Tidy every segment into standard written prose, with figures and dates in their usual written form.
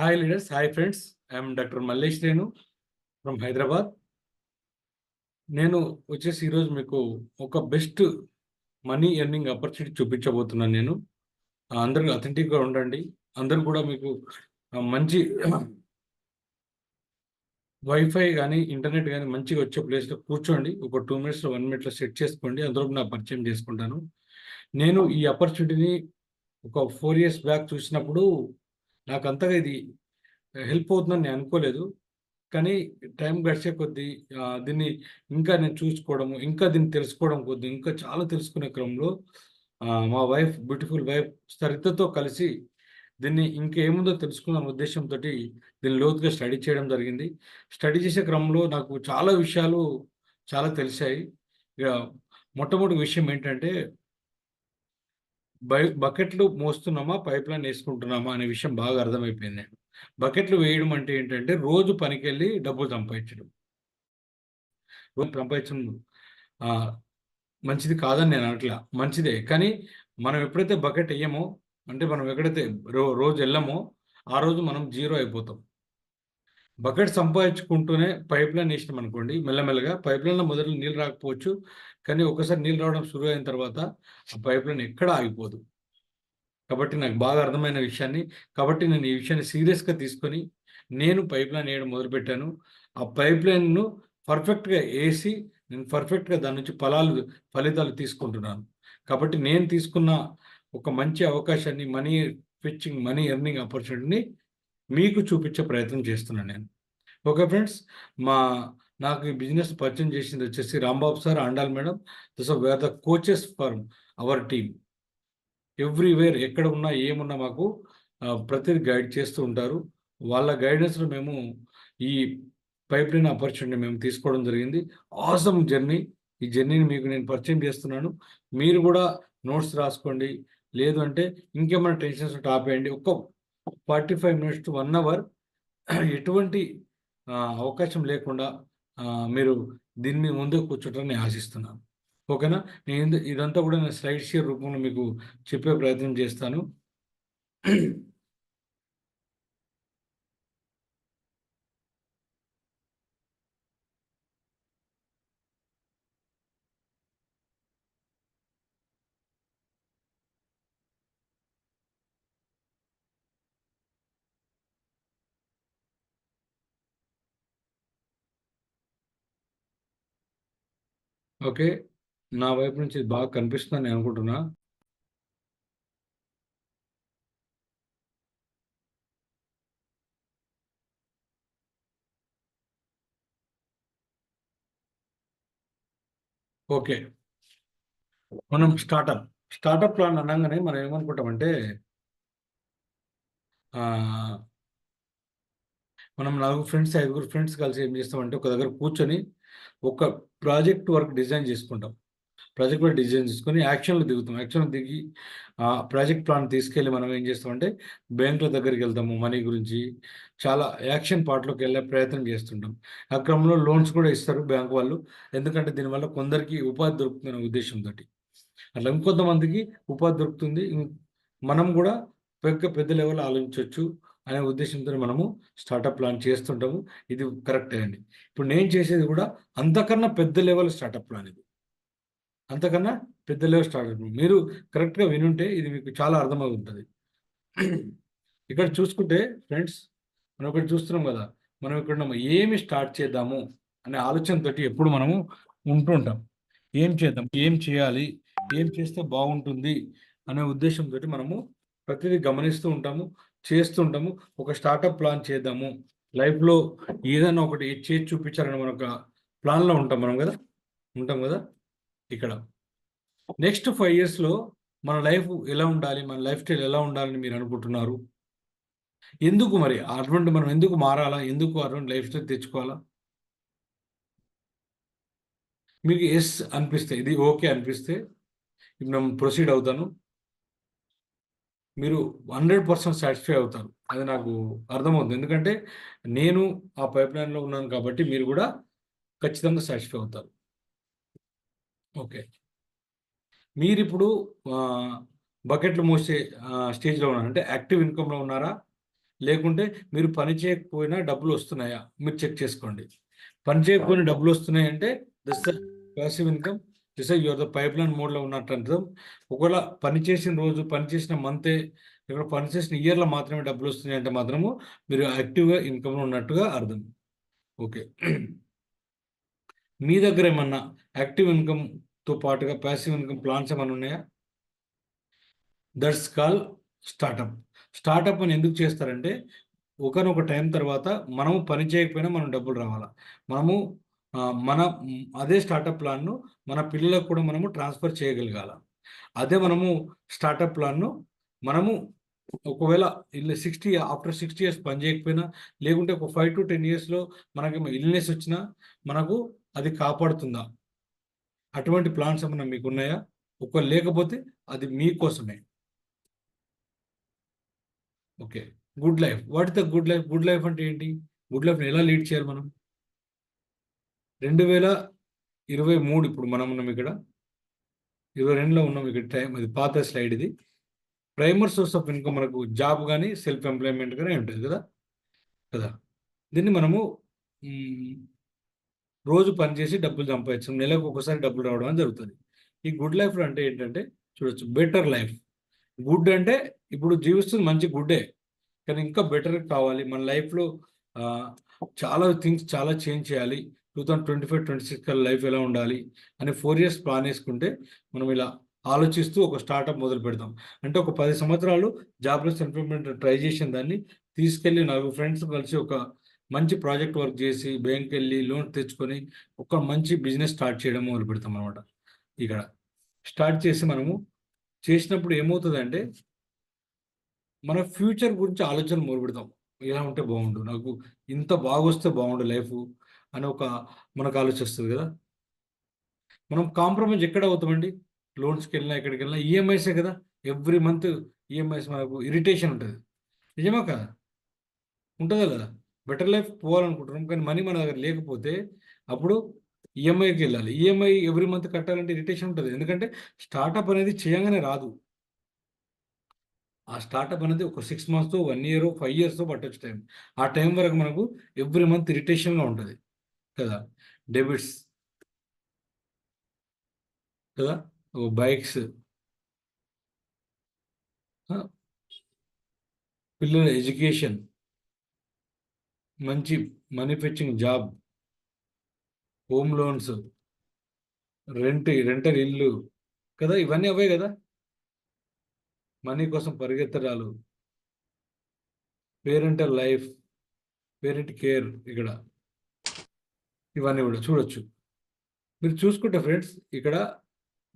Hi leaders, hi friends. I am Dr. Mallesh Renu from Hyderabad. నేను వచ్చేసి ఈరోజు మీకు ఒక బెస్ట్ మనీ ఎర్నింగ్ ఆపర్చునిటీ చూపించబోతున్నాను నేను. అందరూ అథెంటిక్‌గా ఉండండి. అందరూ కూడా మీకు మంచి వైఫై గానీ, ఇంటర్నెట్ గానీ మంచిగా వచ్చే ప్లేస్‌లో కూర్చోండి. ఒక 2 మినిట్స్‌లో, 1 మినిట్‌లో సెట్ చేసుకోండి. అందులోపు నా పరిచయం చేసుకుంటాను. నేను ఈ ఆపర్చునిటీని ఒక 4 ఇయర్స్ బ్యాక్ చూసినప్పుడు నాకంతగా ఇది హెల్ప్ అవుతుందని నేను అనుకోలేదు. కానీ టైం గడిచే కొద్దీ దీన్ని ఇంకా నేను చూసుకోవడము, ఇంకా దీన్ని తెలుసుకోవడం కొద్దీ, ఇంకా చాలా తెలుసుకునే క్రమంలో మా వైఫ్, బ్యూటిఫుల్ వైఫ్ సరితతో కలిసి దీన్ని ఇంకేముందో తెలుసుకుందాం ఉద్దేశంతోటి దీన్ని లోతుగా స్టడీ చేయడం జరిగింది. స్టడీ చేసే క్రమంలో నాకు చాలా విషయాలు చాలా తెలిసాయి. ఇక మొట్టమొదటి విషయం ఏంటంటే, బకెట్లు మోస్తున్నామా? పైప్‌లైన్ ఏసుకుంటున్నామా? అనే విషయం బాగా అర్థమైపోయింది. బకెట్లు వేయడం అంటే ఏంటంటే, రోజు పనికెళ్ళి డబ్బులు సంపాదించడం. రోజు సంపాదించడం ఆహ్, మంచిది కాదని నేను అనట్లా. మంచిదే. కానీ మనం ఎప్పుడైతే బకెట్ ఎయ్యమో, అంటే మనం ఎక్కడైతే రోజెళ్ళమో, ఆ రోజు మనం జీరో అయిపోతాం. బకెట్ సంపాదించుకుంటూనే పైప్‌లైన్ ఏసినామనుకోండి, మెల్లమెల్లగా పైప్‌లైన్‌లో మొదట్లో నీళ్ళు రాకపోవచ్చు. కానీ ఒక్కసారి నీళ్ళు రావడం షురు అయిన తర్వాత, ఆ పైప్‌లైన్ ఎక్కడా ఆగిపోదు. కాబట్టి నాకు బాగా అర్థమైన విషయాన్ని, కాబట్టి నేను ఈ విషయాన్ని సీరియస్‌గా తీసుకొని, నేను పైప్‌లైన్ ఎయడం మొదలుపెట్టాను. ఆ పైప్‌లైన్‌ను పర్ఫెక్ట్‌గా ఏసి, నేను పర్ఫెక్ట్‌గా దాని నుంచి ఫలితాలు తీసుకుంటున్నాను. కాబట్టి నేను తీసుకున్న ఒక మంచి అవకాశాన్ని, మనీ ఎర్నింగ్ ఆపర్చునిటీని మీకు చూపించే ప్రయత్నం చేస్తున్నాను నేను. Okay friends. మా నాకు ఈ బిజినెస్ పరిచయం చేసిందొచ్చేసి Rambabu sir, Andal madam. So, we are the coaches for our team. Everywhere ఎక్కడ ఉన్నా, ఏమున్నా మాకు ప్రతిది గైడ్ చేస్తూ ఉంటారు. వాళ్ళ గైడెన్స్‌లో మేము ఈ పైప్‌లైన్ ఆపర్చునిటీ మేము తీసుకోవడం జరిగింది. Awesome journey. ఈ జర్నీని మీకు నేను పరిచయం చేస్తున్నాను. మీరు కూడా నోట్స్ రాసుకోండి. లేదు అంటే ఇంకేమైనా టెన్షన్స్ ఉంటే ఆపేయండి. ఒక 45 మినిట్స్ టు 1 అవర్ ఎటువంటి అవకాశం లేకుండా మీరు దీని మీద ముందే కూర్చుంటారని నేను ఆశిస్తున్నాను. ఓకేనా? ఇదంతా కూడా నేను స్లైడ్ షేర్ రూపంలో మీకు చెప్పే ప్రయత్నం చేస్తాను. ఓకే. నా వైపు నుంచి ఇది బాగా కనిపిస్తుందని నేను అనుకుంటున్నా. ఓకే. మనం స్టార్టప్ ప్లాన్ అనంగానే మనం ఏమనుకుంటామంటే ఆహ్, మనం ఐదుగురు ఫ్రెండ్స్ కలిసి ఏం చేస్తామంటే ఒక దగ్గర కూర్చొని ఒక ప్రాజెక్ట్ వర్క్ డిజైన్ చేసుకుంటాం. ప్రాజెక్ట్ కూడా డిజైన్ చేసుకొని యాక్షన్‌లో దిగుతాం. యాక్షన్‌లో దిగి ప్రాజెక్ట్ ప్లాన్ తీసుకెళ్ళి మనం ఏం చేస్తామంటే బ్యాంకుల దగ్గరికెళ్తాము. మనీ గురించి చాలా యాక్షన్ పార్ట్‌లోకెళ్ళే ప్రయత్నం చేస్తుంటాం. ఆ క్రమంలో లోన్స్ కూడా ఇస్తారు బ్యాంక్ వాళ్ళు. ఎందుకంటే దీనివల్ల కొందరికి ఉపాధి దొరుకుతుందనే ఉద్దేశ్యంతోటి. అట్లా ఇంకొంతమందికి ఉపాధి దొరుకుతుంది. మనం కూడా పెద్ద లెవెల్‌లో ఆలోచించొచ్చు అనే ఉద్దేశ్యంతోని మనము స్టార్టప్ ప్లాన్ చేస్తుంటాము. ఇది కరెక్టే అండి. ఇప్పుడు నేను చేసేది కూడా అంతకన్నా పెద్ద లెవెల్ స్టార్టప్ ప్లాన్ ఇది. అంతకన్నా పెద్ద లెవెల్ స్టార్టప్. మీరు కరెక్ట్‌గా వినుంటే ఇది మీకు చాలా అర్థమవుతది. ఇక్కడ చూసుకుంటే ఫ్రెండ్స్, మనం ఇక్కడ చూస్తున్నాం గదా! మనం ఇక్కడున్నాము. ఏమి స్టార్ట్ చేద్దాము అనే ఆలోచనతోటి ఎప్పుడు మనము ఉంటూ ఉంటాం. ఏం చేద్దాం? ఏం చేయాలి? ఏం చేస్తే బాగుంటుంది? అనే ఉద్దేశంతోటి మనము ప్రతిదీ గమనిస్తూ ఉంటాము. చేస్తూ ఉంటాము. ఒక స్టార్టప్ ప్లాన్ చేద్దాము. లైఫ్‌లో ఏదైనా ఒకటి చేసి చూపించాలని మన ఒక ప్లాన్‌లో ఉంటాం మనం గదా! ఉంటాం గదా! ఇక్కడ. నెక్స్ట్ 5 ఇయర్స్‌లో మన లైఫ్ ఎలా ఉండాలి? మన లైఫ్ స్టైల్ ఎలా ఉండాలని మీరనుకుంటున్నారు? ఎందుకు మరి? మనం ఎందుకు మారాలా? ఎందుకు అటువంటి లైఫ్ స్టైల్ తెచ్చుకోవాలా? మీకు యెస్ అనిపిస్తే, ఇది ఓకే అనిపిస్తే, ఇప్పుడు నేను ప్రొసీడ్ అవుతాను. మీరు 100% సాటిస్ఫై అవుతారు. అది నాకు అర్థమవుతుంది. ఎందుకంటే, నేను ఆ పైప్‌లైన్‌లో ఉన్నాను కాబట్టి, మీరు గూడా ఖచ్చితంగా సాటిస్ఫై అవుతారు. ఓకే. మీరిప్పుడు ఆహ్, బకెట్లు మోసే స్టేజ్‌లో ఉన్నారా? అంటే యాక్టివ్ ఇన్‌కమ్‌లో ఉన్నారా? లేకుంటే మీరు పని చేయకపోయినా డబ్బులు వస్తున్నాయా మీరు చెక్ చేసుకోండి. పని చేయకపోయినా డబ్బులు వస్తున్నాయంటే this passive income, this your the pipe line మోడ్లో ఉన్నట్టు అర్థం. ఒకవేళ పని చేసిన రోజు, పని చేసిన మంతే, ఇక్కడ పని చేసిన ఇయర్లో మాత్రమే డబ్బులు వస్తున్నాయి అంటే మాత్రము మీరు యాక్టివ్గా ఇన్కమ్లో ఉన్నట్టుగా అర్థం. ఓకే. మీ దగ్గర ఏమన్నా యాక్టివ్ ఇన్కమ్తో పాటుగా ప్యాసివ్ ఇన్కమ్ ప్లాన్స్ ఏమైనా ఉన్నాయా? That's call startup. స్టార్టప్ అని ఎందుకు చేస్తారంటే ఒకనొక టైం తర్వాత మనము పని చేయకపోయినా మనం డబ్బులు రావాలా. మనము మన అదే స్టార్టప్ ప్లాన్ను మన పిల్లలకు కూడా మనము ట్రాన్స్ఫర్ చేయగలగాల. అదే మనము స్టార్టప్ ప్లాన్ను మనము ఒకవేళ ఆఫ్టర్ 60 ఇయర్స్ పని చేయకపోయినా, లేకుంటే ఒక 5 to 10 ఇయర్స్లో మనకి ఇల్నెస్ వచ్చినా మనకు అది కాపాడుతుందా? అటువంటి ప్లాన్స్ ఏమన్నా మీకు ఉన్నాయా? ఒకవేళ లేకపోతే అది మీకోసమే. Okay. Good life. What is the good life? Good life అంటే ఏంటి? గుడ్ లైఫ్ని ఎలా లీడ్ చేయాలి మనం? 2023 ఇప్పుడు మనం ఉన్నాం ఇక్కడ, 22లో ఉన్నాం. ఇక్కడ టైం ఇది పాత స్లైడ్. ఇది ప్రైమరీ సోర్స్ ఆఫ్ ఇన్కమ్ మనకు జాబ్ కానీ సెల్ఫ్ ఎంప్లాయ్మెంట్ కానీ ఉంటుంది కదా కదా దీన్ని మనము రోజు పనిచేసి డబ్బులు సంపాదించడం, నెలకు ఒకసారి డబ్బులు రావడం అని జరుగుతుంది. ఈ గుడ్ లైఫ్లో అంటే ఏంటంటే చూడొచ్చు, బెటర్ లైఫ్. గుడ్ అంటే ఇప్పుడు జీవిస్తుంది మంచి గుడ్డే, కానీ ఇంకా బెటర్ కావాలి మన లైఫ్లో. చాలా థింగ్స్ చాలా చేంజ్ చేయాలి. 2025-26 కల్లా లైఫ్ ఎలా ఉండాలి అని 4 years ప్లాన్ వేసుకుంటే మనం ఇలా ఆలోచిస్తూ ఒక స్టార్టప్ మొదలు పెడతాం. అంటే ఒక 10 సంవత్సరాలు జాబ్లెస్ ఎంప్లాయ్మెంట్ ట్రై చేసిన దాన్ని తీసుకెళ్ళి 4 ఫ్రెండ్స్ కలిసి ఒక మంచి ప్రాజెక్ట్ వర్క్ చేసి బ్యాంక్కి వెళ్ళి లోన్ తెచ్చుకొని ఒక మంచి బిజినెస్ స్టార్ట్ చేయడం మొదలు పెడతాం అనమాట. ఇక్కడ స్టార్ట్ చేసి మనము చేసినప్పుడు ఏమవుతుందంటే మన ఫ్యూచర్ గురించి ఆలోచన మొదలు పెడతాం. ఎలా ఉంటే బాగుండు, నాకు ఇంత బాగొస్తే బాగుండు లైఫ్ అని ఒక మనకు ఆలోచిస్తుంది కదా. మనం కాంప్రమైజ్ ఎక్కడ అవుతామండి? లోన్స్కి వెళ్ళినా ఎక్కడికి వెళ్ళినా ఈఎంఐసే కదా. ఎవ్రీ మంత్ ఈఎంఐస్ మనకు ఇరిటేషన్ ఉంటుంది. నిజమా కదా? ఉంటుందా కదా? బెటర్ లైఫ్ పోవాలనుకుంటున్నాం కానీ మనీ మన దగ్గర లేకపోతే అప్పుడు ఈఎంఐకి వెళ్ళాలి. ఈఎంఐ ఎవ్రీ మంత్ కట్టాలంటే ఇరిటేషన్ ఉంటుంది. ఎందుకంటే స్టార్టప్ అనేది చేయగానే రాదు. ఆ స్టార్టప్ అనేది ఒక 6 months, 1 year, 5 years పట్టొచ్చు టైం. ఆ టైం వరకు మనకు ఎవ్రీ మంత్ ఇరిటేషన్గా ఉంటుంది కదా. డెబిట్స్ కదా, బైక్స్, పిల్లల ఎడ్యుకేషన్, మంచి manufacturing job, home loans, rental ఇల్లు కదా, ఇవన్నీ అవే కదా. మనీ కోసం పరిగెత్తడాలు, పేరెంటల్ లైఫ్, పేరెంట్ కేర్, ఇక్కడ ఇవన్నీ కూడా చూడొచ్చు. మీరు చూసుకుంటే ఫ్రెండ్స్ ఇక్కడ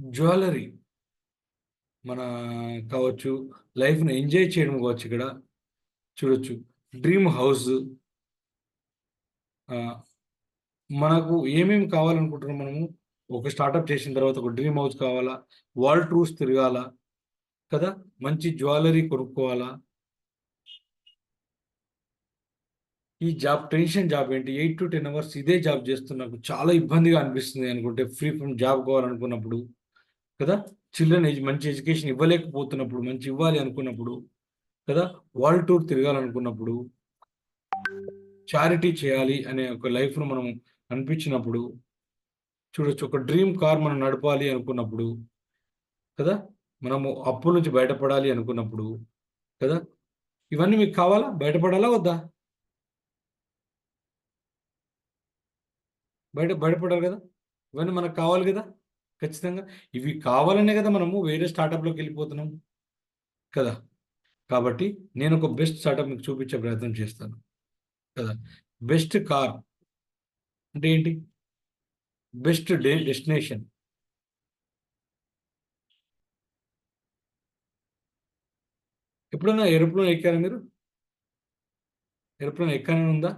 జ్యువెలరీ మన కావచ్చు, లైఫ్ని ఎంజాయ్ చేయడం కావచ్చు. ఇక్కడ చూడొచ్చు డ్రీమ్ హౌస్. మనకు ఏమేమి కావాలనుకుంటున్నాం మనము? ఒక స్టార్టప్ చేసిన తర్వాత ఒక డ్రీమ్ హౌస్ కావాలా, వరల్డ్ టూర్స్ తిరగాల కదా, మంచి జ్యువెలరీ కొనుక్కోవాలా. ఈ జాబ్ టెన్షన్ జాబ్ ఏంటి? 8 to 10 hours ఇదే జాబ్ చేస్తున్నా నాకు చాలా ఇబ్బందిగా అనిపిస్తుంది అనుకుంటే, ఫ్రీ ఫ్రమ్ జాబ్ కావాలనుకున్నప్పుడు కదా, చిల్డ్రన్ మంచి ఎడ్యుకేషన్ ఇవ్వలేకపోతున్నప్పుడు, మంచి ఇవ్వాలి అనుకున్నప్పుడు కదా, వరల్డ్ టూర్ తిరగాలనుకున్నప్పుడు, చారిటీ చేయాలి అనే ఒక లైఫ్ను మనం అనిపించినప్పుడు చూడొచ్చు, ఒక డ్రీమ్ కార్ మనం నడపాలి అనుకున్నప్పుడు కదా, మనము అప్పుల నుంచి బయటపడాలి అనుకున్నప్పుడు కదా, ఇవన్నీ మీకు కావాలా? బయటపడాలా వద్దా? బయటపడాలి కదా. ఇవన్నీ మనకు కావాలి కదా ఖచ్చితంగా. ఇవి కావాలనే కదా మనము వేరే స్టార్టప్లోకి వెళ్ళిపోతున్నాం కదా. కాబట్టి నేను ఒక బెస్ట్ స్టార్టప్ మీకు చూపించే ప్రయత్నం చేస్తాను కదా. బెస్ట్ కార్ అంటే ఏంటి? Best destination. ఎప్పుడైనా ఏరోప్లేన్ ఎక్కారా మీరు? ఏరోప్లేన్ ఎక్కాలని ఉందా?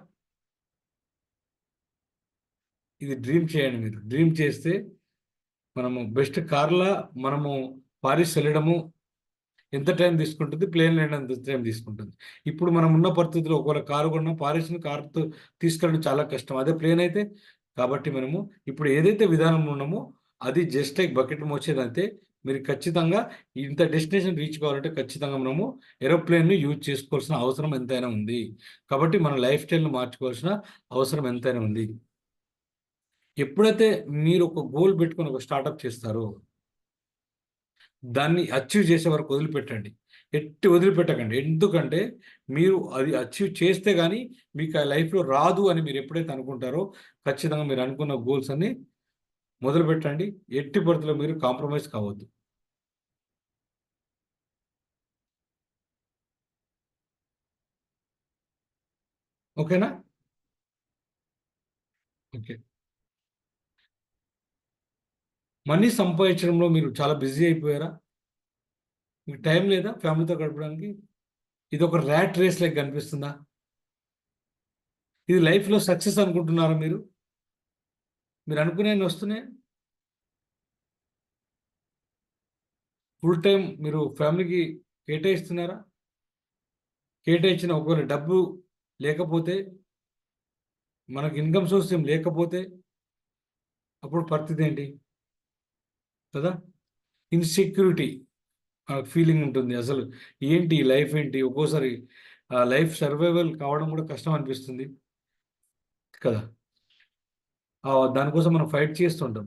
ఇది డ్రీమ్ చేయండి. మీరు డ్రీమ్ చేస్తే మనము బెస్ట్ కార్లా మనము పారిస్ వెళ్ళడము ఎంత టైం తీసుకుంటుంది? ప్లేన్ ఎంత టైం తీసుకుంటుంది? ఇప్పుడు మనం ఉన్న పరిస్థితుల్లో ఒకవేళ కారు కొన్నా పారిస్ని కారుతో తీసుకెళ్ళడం చాలా కష్టం, అదే ప్లేన్ అయితే. కాబట్టి మనము ఇప్పుడు ఏదైతే విధానంలో ఉన్నామో అది జస్ట్ లైక్ బకెట్ మోచేదంతే. మీరు ఖచ్చితంగా ఇంత డెస్టినేషన్ రీచ్ కావాలంటే ఖచ్చితంగా మనము ఏరోప్లేన్‌ని యూజ్ చేసుకోవాల్సిన అవసరం ఎంతైనా ఉంది. కాబట్టి మన లైఫ్ స్టైల్‌ని మార్చుకోవాల్సిన అవసరం ఎంతైనా ఉంది. ఎప్పుడైతే మీరు ఒక గోల్ పెట్టుకొని ఒక స్టార్టప్ చేస్తారో, దాన్ని అచీవ్ చేసే వరకు వదిలిపెట్టండి. ఎట్టి వదిలిపెట్టకండి. ఎందుకంటే మీరు అది అచీవ్ చేస్తే గాని మీకు ఆ లైఫ్‌లో రాదు అని మీరు ఎప్పుడైతే అనుకుంటారో, ఖచ్చితంగా మీరు అనుకున్న గోల్స్ అన్నీ మొదలుపెట్టండి. ఎట్టి పరిస్థితిలో మీరు కాంప్రమైజ్ కావద్దు. ఓకేనా? ఓకే. మనీ సంపాదించడంలో మీరు చాలా బిజీ అయిపోయారా? మీకు టైం లేదా ఫ్యామిలీతో గడపడానికి? ఇదొక ర్యాట్ రేస్ లెక్క కనిపిస్తుందా? ఇది లైఫ్‌లో సక్సెస్ అనుకుంటున్నారా మీరు? మీరు అనుకునేయన్ని వస్తున్నాయా? ఫుల్ టైమ్ మీరు ఫ్యామిలీకి కేటాయిస్తున్నారా? కేటాయించిన ఒకవేళ డబ్బు లేకపోతే, మనకు ఇన్‌కమ్ సోర్స్ ఏం లేకపోతే, అప్పుడు పరిస్థితి ఏంటి? కదా! ఇన్‌సెక్యూరిటీ ఫీలింగ్ ఉంటుంది. అసలు ఏంటి లైఫ్ ఏంటి? ఒక్కోసారి లైఫ్ సర్వైవల్ కావడం కూడా కష్టం అనిపిస్తుంది కదా! దానికోసం మనం ఫైట్ చేస్తుంటాం.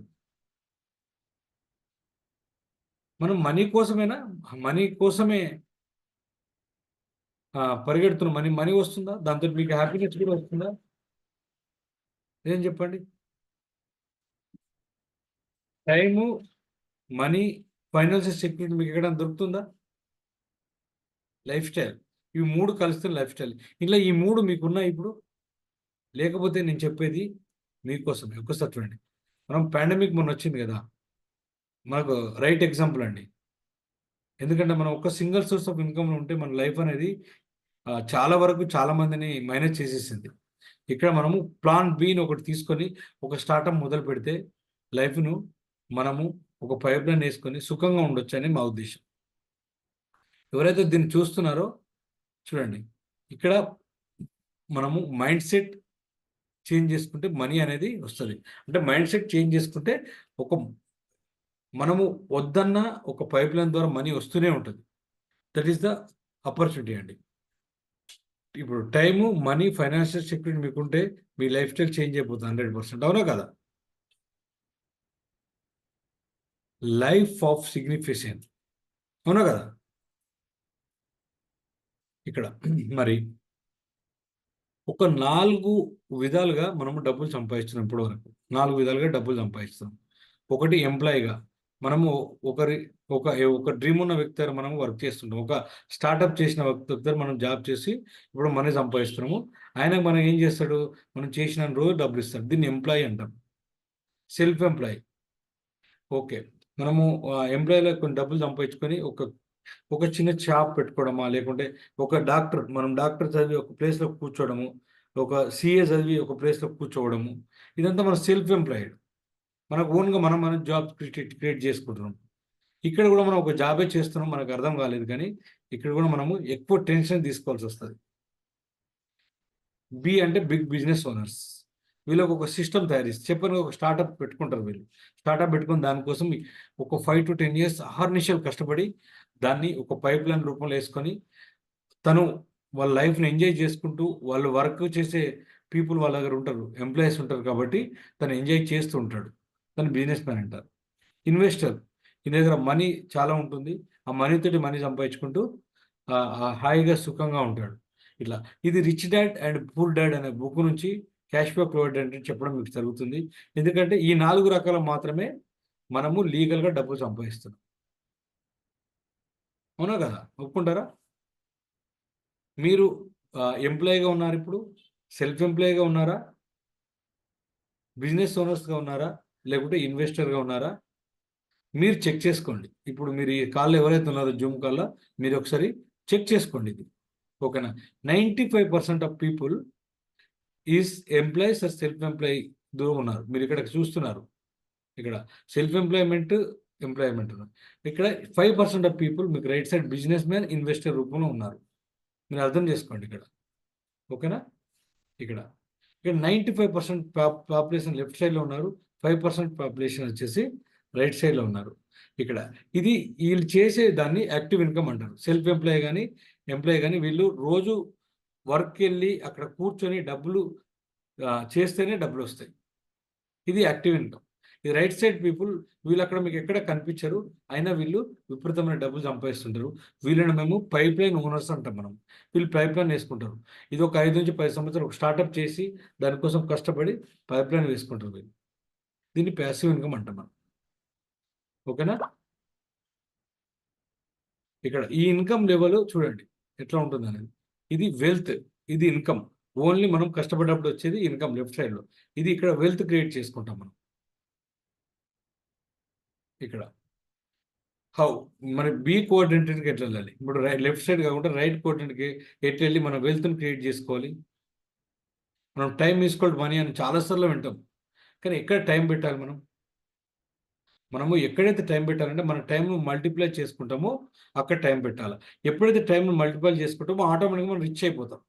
మనం మనీ కోసమేనా? మనీ కోసమే పరిగెడుతున్నాం. మనీ మనీ వస్తుందా? దాంతోటి మీకు హ్యాపీనెస్ కూడా వస్తుందా? నిజం చెప్పండి. టైము, మనీ, ఫైనాన్షియల్ సెక్యూరిటీ మీకు ఎక్కడైనా దొరుకుతుందా? Life style. ఇవి 3 కలిస్తే లైఫ్ స్టైల్. ఇలా ఈ 3 మీకున్నాయా ఇప్పుడు? లేకపోతే నేను చెప్పేది మీకోసమే. ఒక్కసారి చూడండి. మనం పాండమిక్ మొన్నొచ్చింది గదా! మనకు రైట్ ఎగ్జాంపుల్ అండి. ఎందుకంటే మనం ఒక సింగిల్ సోర్స్ ఆఫ్ ఇన్‌కమ్‌లో ఉంటే మన లైఫ్ అనేది చాలా వరకు చాలా మందిని మైనస్ చేసేసింది. ఇక్కడ మనము ప్లాన్ బిని ఒకటి తీసుకొని ఒక స్టార్టప్ మొదలుపెడితే లైఫ్‌ను మనము ఒక పైప్‌లైన్ యేసుకొని సుఖంగా ఉండొచ్చని మా ఉద్దేశ్యం. ఎవరైతే దీన్ని చూస్తున్నారో చూడండి. ఇక్కడ మనము మైండ్‌సెట్ చేంజ్ చేసుకుంటే మనీ అనేది వస్తది. అంటే మైండ్‌సెట్ చేంజ్ చేసుకుంటే ఒక మనము వద్దన్న ఒక పైప్‌లైన్ ద్వారా మనీ వస్తూనే ఉంటది. దట్ ఈస్ ద ఆపర్చునిటీ అండి. ఇప్పుడు టైము, మనీ, ఫైనాన్షియల్ సెక్యూరిటీ మీకుంటే మీ లైఫ్ స్టైల్ చేంజ్ అయిపోతుంది 100%. అవునా కాదా? Life of significance. అవునా కదా? ఇక్కడ మరి ఒక 4 విధాలుగా మనము డబ్బులు సంపాదిస్తున్నాం ఇప్పటి వరకు. 4 విధాలుగా డబ్బులు సంపాదిస్తున్నాం. ఒకటి ఎంప్లాయీగా మనము ఒకరి ఒక ఒక డ్రీమ్ ఉన్న వ్యక్తి దగ్గర మనం వర్క్ చేస్తుంటాం. ఒక స్టార్టప్ చేసిన వ్యక్తి దగ్గర మనం జాబ్ చేసి ఇప్పుడు మనీ సంపాదిస్తున్నాము. ఆయన మనం ఏం చేస్తాడు? మనం చేసినన్ని రోజులు డబ్బులిస్తాడు. దీన్ని ఎంప్లాయీ అంటాం. Self employee. ఓకే. మనము ఎంప్లాయీ‌లో కొన్ని డబ్బులు సంపాదించుకొని ఒక చిన్న షాప్ పెట్టుకోవడమా, లేకుంటే ఒక డాక్టర్ మనం డాక్టర్ చదివి ఒక ప్లేస్‌లో కూర్చోవడము, ఒక సీఏ చదివి ఒక ప్లేస్‌లో కూర్చోవడము. ఇదంతా మన సెల్ఫ్ ఎంప్లాయిడ్. మనకు ఓన్‌గా మనం జాబ్ క్రియేట్ చేసుకుంటున్నాం. ఇక్కడ గూడా మనం ఒక జాబే చేస్తున్నాం. మనకు అర్థం కాలేదు కానీ, ఇక్కడ గూడా మనము ఎక్కువ టెన్షన్ తీసుకోవాల్సొస్తది. బి అంటే బిగ్ బిజినెస్ ఓనర్స్. వీళ్ళకి ఒక సిస్టమ్ తయారు చేసి చెప్పని ఒక స్టార్టప్ పెట్టుకుంటారు వీళ్ళు. స్టార్టప్ పెట్టుకొని దానికోసం ఒక 5-10 ఇయర్స్ అహర్నిశలు కష్టపడి దాన్ని ఒక పైప్‌లైన్ రూపంలో యేసుకొని తను వాళ్ళ లైఫ్‌ని ఎంజాయ్ చేసుకుంటూ వాళ్ళు వర్క్ చేసే పీపుల్ వాళ్ళ దగ్గర ఉంటారు. ఎంప్లాయీస్ ఉంటారు కాబట్టి తను ఎంజాయ్ చేస్తూ ఉంటాడు. తను బిజినెస్ మ్యాన్ అంటారు. ఇన్వెస్టర్. ఈయన దగ్గర మనీ చాలా ఉంటుంది. ఆ మనీతోటి మనీ సంపాదించుకుంటూ హాయిగా సుఖంగా ఉంటాడు. ఇట్లా. ఇది 'rich dad and poor dad' అనే బుక్ నుంచి క్యాష్ ఫ్లో ప్రొవైడర్ అంటే చెప్పడం మీకు జరుగుతుంది. ఎందుకంటే ఈ 4 రకాలు మాత్రమే మనము లీగల్‌గా డబ్బులు సంపాదిస్తున్నాం. అవునా కదా? ఒప్పుకుంటారా? మీరు ఎంప్లాయీగా ఉన్నారిప్పుడు? సెల్ఫ్ ఎంప్లాయీగా ఉన్నారా? బిజినెస్ ఓనర్స్‌గా ఉన్నారా? లేకుంటే ఇన్వెస్టర్‌గా ఉన్నారా? మీరు చెక్ చేసుకోండి. ఇప్పుడు మీరు ఈ కాల్‌లో ఎవరైతే ఉన్నారో జూమ్ కాల్‌లో మీరొకసారి చెక్ చేసుకోండి ఇది. ఓకేనా? 95% of people is employees are self employee ఉన్నారు. మీరిక్కడ చూస్తున్నారు. ఇక్కడ సెల్ఫ్ ఎంప్లాయ్‌మెంట్, ఎంప్లాయ్‌మెంట్ ఉన్నారు. ఇక్కడ 5% ఆఫ్ పీపుల్ మీకు right side business man, investor రూపంలో ఉన్నారు. మీరు అర్థం చేసుకోండి ఇక్కడ. ఓకేనా? ఇక్కడ. ఇక్కడ 95% పాపులేషన్ లెఫ్ట్ సైడ్‌లో ఉన్నారు. 5% పాపులేషన్ వచ్చేసి రైట్ సైడ్‌లో ఉన్నారు. ఇక్కడ ఇది వీళ్ళు చేసే దాన్ని యాక్టివ్ ఇన్కమ్ అంటారు. సెల్ఫ్ ఎంప్లాయ్ కానీ వీళ్ళు రోజు వర్క్ వెళ్ళి అక్కడ కూర్చొని డబ్బులు చేస్తేనే డబ్బులు వస్తాయి. ఇది యాక్టివ్ ఇన్కమ్. ఈ రైట్ సైడ్ పీపుల్ వీళ్ళు అక్కడ మీకు ఎక్కడ కనిపించరు, అయినా వీళ్ళు విపరీతమైన డబ్బులు సంపాదిస్తుంటారు. వీళ్ళని మేము పైప్ లైన్ ఓనర్స్ అంటాం. వీళ్ళు పైప్ లైన్ వేసుకుంటారు. ఇది ఒక 5 నుంచి 10 సంవత్సరాలు ఒక స్టార్ట్అప్ చేసి దానికోసం కష్టపడి పైప్ లైన్ వేసుకుంటారు వీళ్ళు. దీన్ని ప్యాసివ్ ఇన్కమ్ అంటాం మనం. ఓకేనా? ఇక్కడ ఈ ఇన్కమ్ లెవెల్ చూడండి ఎట్లా ఉంటుంది అనేది. ఇది వెల్త్, ఇది ఇన్కమ్. ఓన్లీ మనం కష్టపడినప్పుడు వచ్చేది ఇన్కమ్ లెఫ్ట్ సైడ్లో. ఇది ఇక్కడ వెల్త్ క్రియేట్ చేసుకుంటాం మనం. ఇక్కడ హౌ మరి బి కోఆర్డినేటర్కి ఎట్లా వెళ్ళాలి? ఇప్పుడు లెఫ్ట్ సైడ్ కాకుండా రైట్ కోఆర్డినేటర్కి ఎట్లా వెళ్ళి మనం వెల్త్ని క్రియేట్ చేసుకోవాలి? మనం టైం ఈక్వల్ మనీ అని చాలాసార్లు వింటాం, కానీ ఎక్కడ టైం పెట్టాలి? మనము ఎక్కడైతే టైం పెట్టాలంటే మన టైంను మల్టిప్లై చేసుకుంటామో అక్కడ టైం పెట్టాలి. ఎప్పుడైతే టైంను మల్టిప్లై చేసుకుంటామో ఆటోమేటిక్గా మనం రిచ్ అయిపోతాం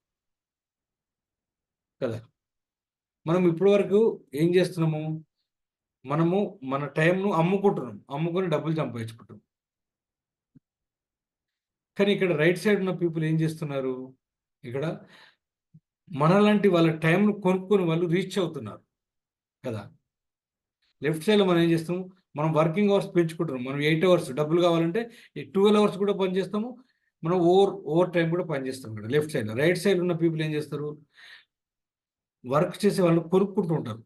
కదా. మనం ఇప్పటి వరకు ఏం చేస్తున్నాము? మనము మన టైంను అమ్ముకొని డబ్బులు సంపాదించుకుంటాం. కానీ ఇక్కడ రైట్ సైడ్ ఉన్న పీపుల్ ఏం చేస్తున్నారు? ఇక్కడ మనలాంటి వాళ్ళ టైంను కొనుక్కొని వాళ్ళు రీచ్ అవుతున్నారు కదా. లెఫ్ట్ సైడ్లో మనం ఏం చేస్తాము? మనం వర్కింగ్ అవర్స్ పెంచుకుంటున్నాం. మనం 8 అవర్స్ డబ్బులు కావాలంటే 12 అవర్స్ కూడా పనిచేస్తాము. మనం ఓవర్ టైం కూడా పనిచేస్తాం ఇక్కడ లెఫ్ట్ సైడ్లో. రైట్ సైడ్ ఉన్న పీపుల్ ఏం చేస్తారు? వర్క్ చేసే వాళ్ళు కొనుక్కుంటూ ఉంటారు.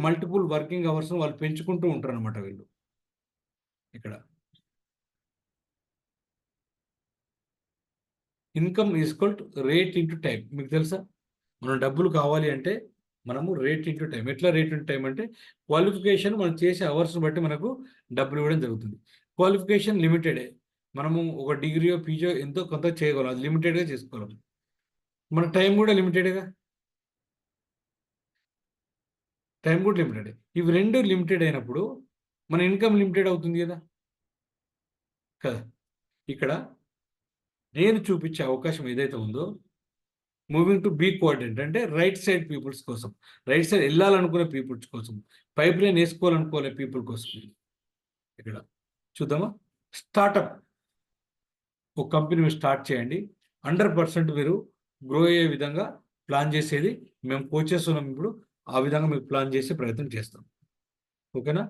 మల్టిపుల్ వర్కింగ్ అవర్స్ వాళ్ళు పెంచుకుంటూ ఉంటారు అనమాట వీళ్ళు. ఇక్కడ income equal to rate into time. మీకు తెలుసా? మనం డబ్బులు కావాలి అంటే మనము రేట్ ఇంటూ టైం. ఎట్లా రేట్ ఇంటూ టైం అంటే క్వాలిఫికేషన్ మనం చేసే అవర్స్ని బట్టి మనకు డబ్బులు ఇవ్వడం జరుగుతుంది. క్వాలిఫికేషన్ లిమిటెడే. మనము ఒక డిగ్రీయో పీజీయో ఎంతో కొంత చేయగలం, అది లిమిటెడ్గా చేసుకోగలం. మన టైం కూడా లిమిటెడ్గా, లిమిటెడ్. ఇవి రెండు లిమిటెడ్ అయినప్పుడు మన ఇన్కమ్ లిమిటెడ్ అవుతుంది కదా. ఇక్కడ నేను చూపించే అవకాశం ఏదైతే ఉందో మూవింగ్ టు బీ కోఆర్డినేట్ అంటే రైట్ సైడ్ పీపుల్స్ కోసం, రైట్ సైడ్ వెళ్ళాలనుకునే పీపుల్స్ కోసం, పైప్ లైన్ వేసుకోవాలనుకునే పీపుల్ కోసం. ఇక్కడ చూద్దామా? స్టార్టప్ ఒక కంపెనీ మీరు స్టార్ట్ చేయండి. 100% మీరు గ్రో అయ్యే విధంగా ప్లాన్ చేసేది మేము కోచెస్ ఉన్నాం. ఇప్పుడు ఆ విధంగా మీకు ప్లాన్ చేసే ప్రయత్నం చేస్తాం. ఓకేనా?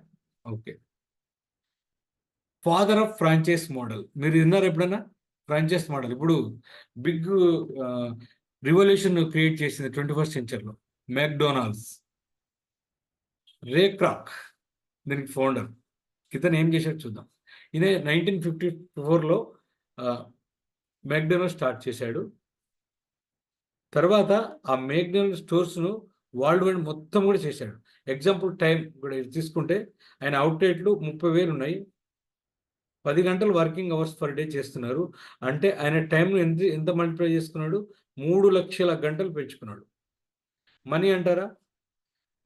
Okay. Father of franchise model మీరు విన్నారు ఎప్పుడైనా? ఫ్రాంచైజ్ మోడల్ ఇప్పుడు బిగ్ రివల్యూషన్ క్రియేట్ చేసింది 21st సెంచరీలో మెక్డొనాల్డ్స్. రే క్రాక్ దీనికి ఫౌండర్. ఇతను ఏం చేశాడు చూద్దాం. ఇదే 1954లో మెక్డొనాల్డ్ స్టార్ట్ చేశాడు. తర్వాత ఆ మెక్డొనాల్డ్ స్టోర్స్ను వరల్డ్ వైడ్ మొత్తం కూడా చేశాడు. ఎగ్జాంపుల్ టైం కూడా తీసుకుంటే ఆయన అవుట్లెట్లు 30,000 ఉన్నాయి. 10 గంటలు వర్కింగ్ అవర్స్ పర్ డే చేస్తున్నారు. అంటే ఆయన టైంను ఎంత మల్టిప్లై చేసుకున్నాడు? 3 లక్షల గంటలు పెంచుకున్నాడు. మనీ అంటారా?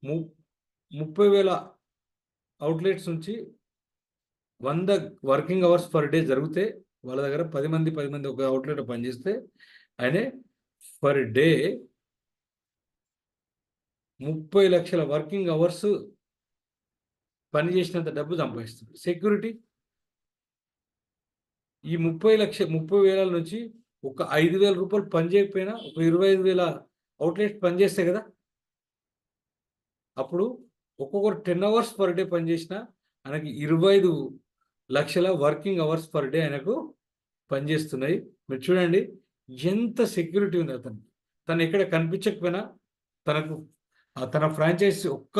30,000 అవుట్లెట్స్ నుంచి 100 వర్కింగ్ అవర్స్ పర్ డే జరిగితే వాళ్ళ దగ్గర 10 మంది ఒక అవుట్లెట్ పనిచేస్తే ఆయనే పర్ డే 30 లక్షల వర్కింగ్ అవర్స్ పనిచేసినంత డబ్బు సంపాదిస్తుంది. సెక్యూరిటీ ఈ 30,000 నుంచి ఒక 5,000 రూపాయలు పని చేయకపోయినా ఒక 25,000 అవుట్లెట్స్ పనిచేస్తాయి కదా. అప్పుడు ఒక్కొక్కరు 10 అవర్స్ పర్ డే పనిచేసినా ఆయనకి 25 లక్షల వర్కింగ్ అవర్స్ పర్ డే ఆయనకు పనిచేస్తున్నాయి. మీరు చూడండి ఎంత సెక్యూరిటీ ఉంది అతను. తను ఎక్కడ కనిపించకపోయినా తనకు తన ఫ్రాంచైజ్ ఒక్క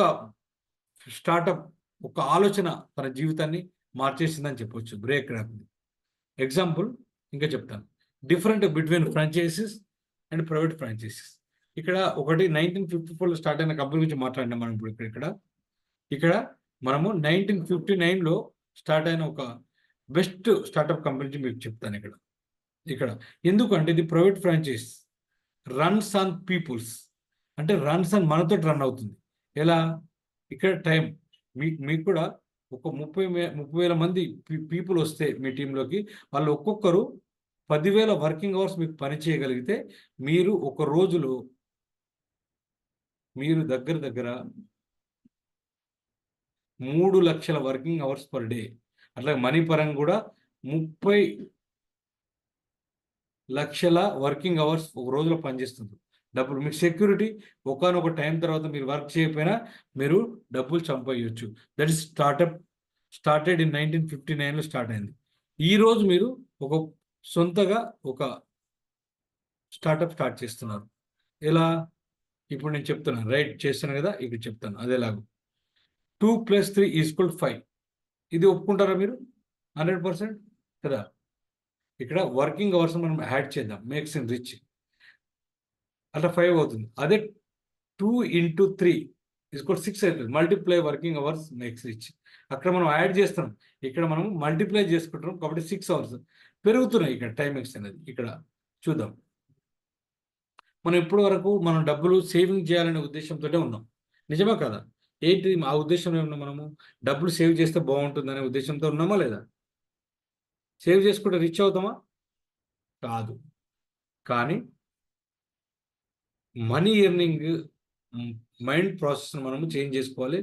స్టార్టప్ ఒక ఆలోచన తన జీవితాన్ని మార్చేసిందని చెప్పొచ్చు. బ్రేక్ రాకుంది. ఎగ్జాంపుల్ ఇంకా చెప్తాను. Different between franchises and private franchises. ఇక్కడ ఒకటి 1954లో స్టార్ట్ అయిన కంపెనీ గురించి మాట్లాడినాం మనం. ఇప్పుడు ఇక్కడ మనము 1959లో స్టార్ట్ అయిన ఒక బెస్ట్ స్టార్టప్ కంపెనీ మీకు చెప్తాను. ఇక్కడ ఎందుకంటే ఇది private franchise, runs on peoples. అంటే రన్స్ ఆన్ మనతో రన్ అవుతుంది. ఎలా? ఇక్కడ టైం మీకు కూడా ఒక 30,000 మంది పీపుల్ వస్తే మీ టీంలోకి వాళ్ళు ఒక్కొక్కరు 10,000 వర్కింగ్ అవర్స్ మీకు పని చేయగలిగితే మీరు ఒక రోజులో మీరు దగ్గర 3 లక్షల వర్కింగ్ అవర్స్ పర్ డే అట్లాగే మనీ పరంగా కూడా 30 లక్షల వర్కింగ్ అవర్స్ ఒక రోజులో పనిచేస్తుంది. డబ్బులు మీకు సెక్యూరిటీ, ఒకానొక టైం తర్వాత మీరు వర్క్ చేయకపోయినా మీరు డబ్బులు సంపాదించవచ్చు. దట్ ఈస్ స్టార్టెడ్ ఇన్ 1959లో స్టార్ట్ అయింది. ఈరోజు మీరు ఒక సొంతగా ఒక స్టార్టప్ స్టార్ట్ చేస్తున్నారు. ఎలా? ఇప్పుడు నేను చెప్తున్నాను, రైట్ చేస్తాను కదా, ఇక్కడ చెప్తాను అదేలాగా 2 + 3 = 5. ఇది ఒప్పుకుంటారా మీరు? 100% కదా. ఇక్కడ వర్కింగ్ అవర్స్ మనం యాడ్ చేద్దాం, మేక్స్ ఇన్ రిచ్, అట్లా 5 అవుతుంది. అదే 2 × 3 = 6 అవుతుంది. Multiply working hours makes rich. అక్కడ మనం యాడ్ చేస్తున్నాం, ఇక్కడ మనం మల్టిప్లై చేసుకుంటున్నాం కాబట్టి 6 అవర్స్ పెరుగుతున్నాయి. ఇక్కడ టైమింగ్స్ అనేది ఇక్కడ చూద్దాం. మనం ఇప్పటి వరకు మనం డబ్బులు సేవింగ్ చేయాలనే ఉద్దేశంతో ఉన్నాం, నిజమా కదా? ఏంటి ఆ ఉద్దేశంలో ఉన్నాం? మనము డబ్బులు సేవ్ చేస్తే బాగుంటుందనే ఉద్దేశంతో ఉన్నామా లేదా? సేవ్ చేసుకుంటే రిచ్ అవుతామా? కాదు. కానీ మనీ ఎర్నింగ్ మైండ్ ప్రాసెస్ని మనము చేంజ్ చేసుకోవాలి.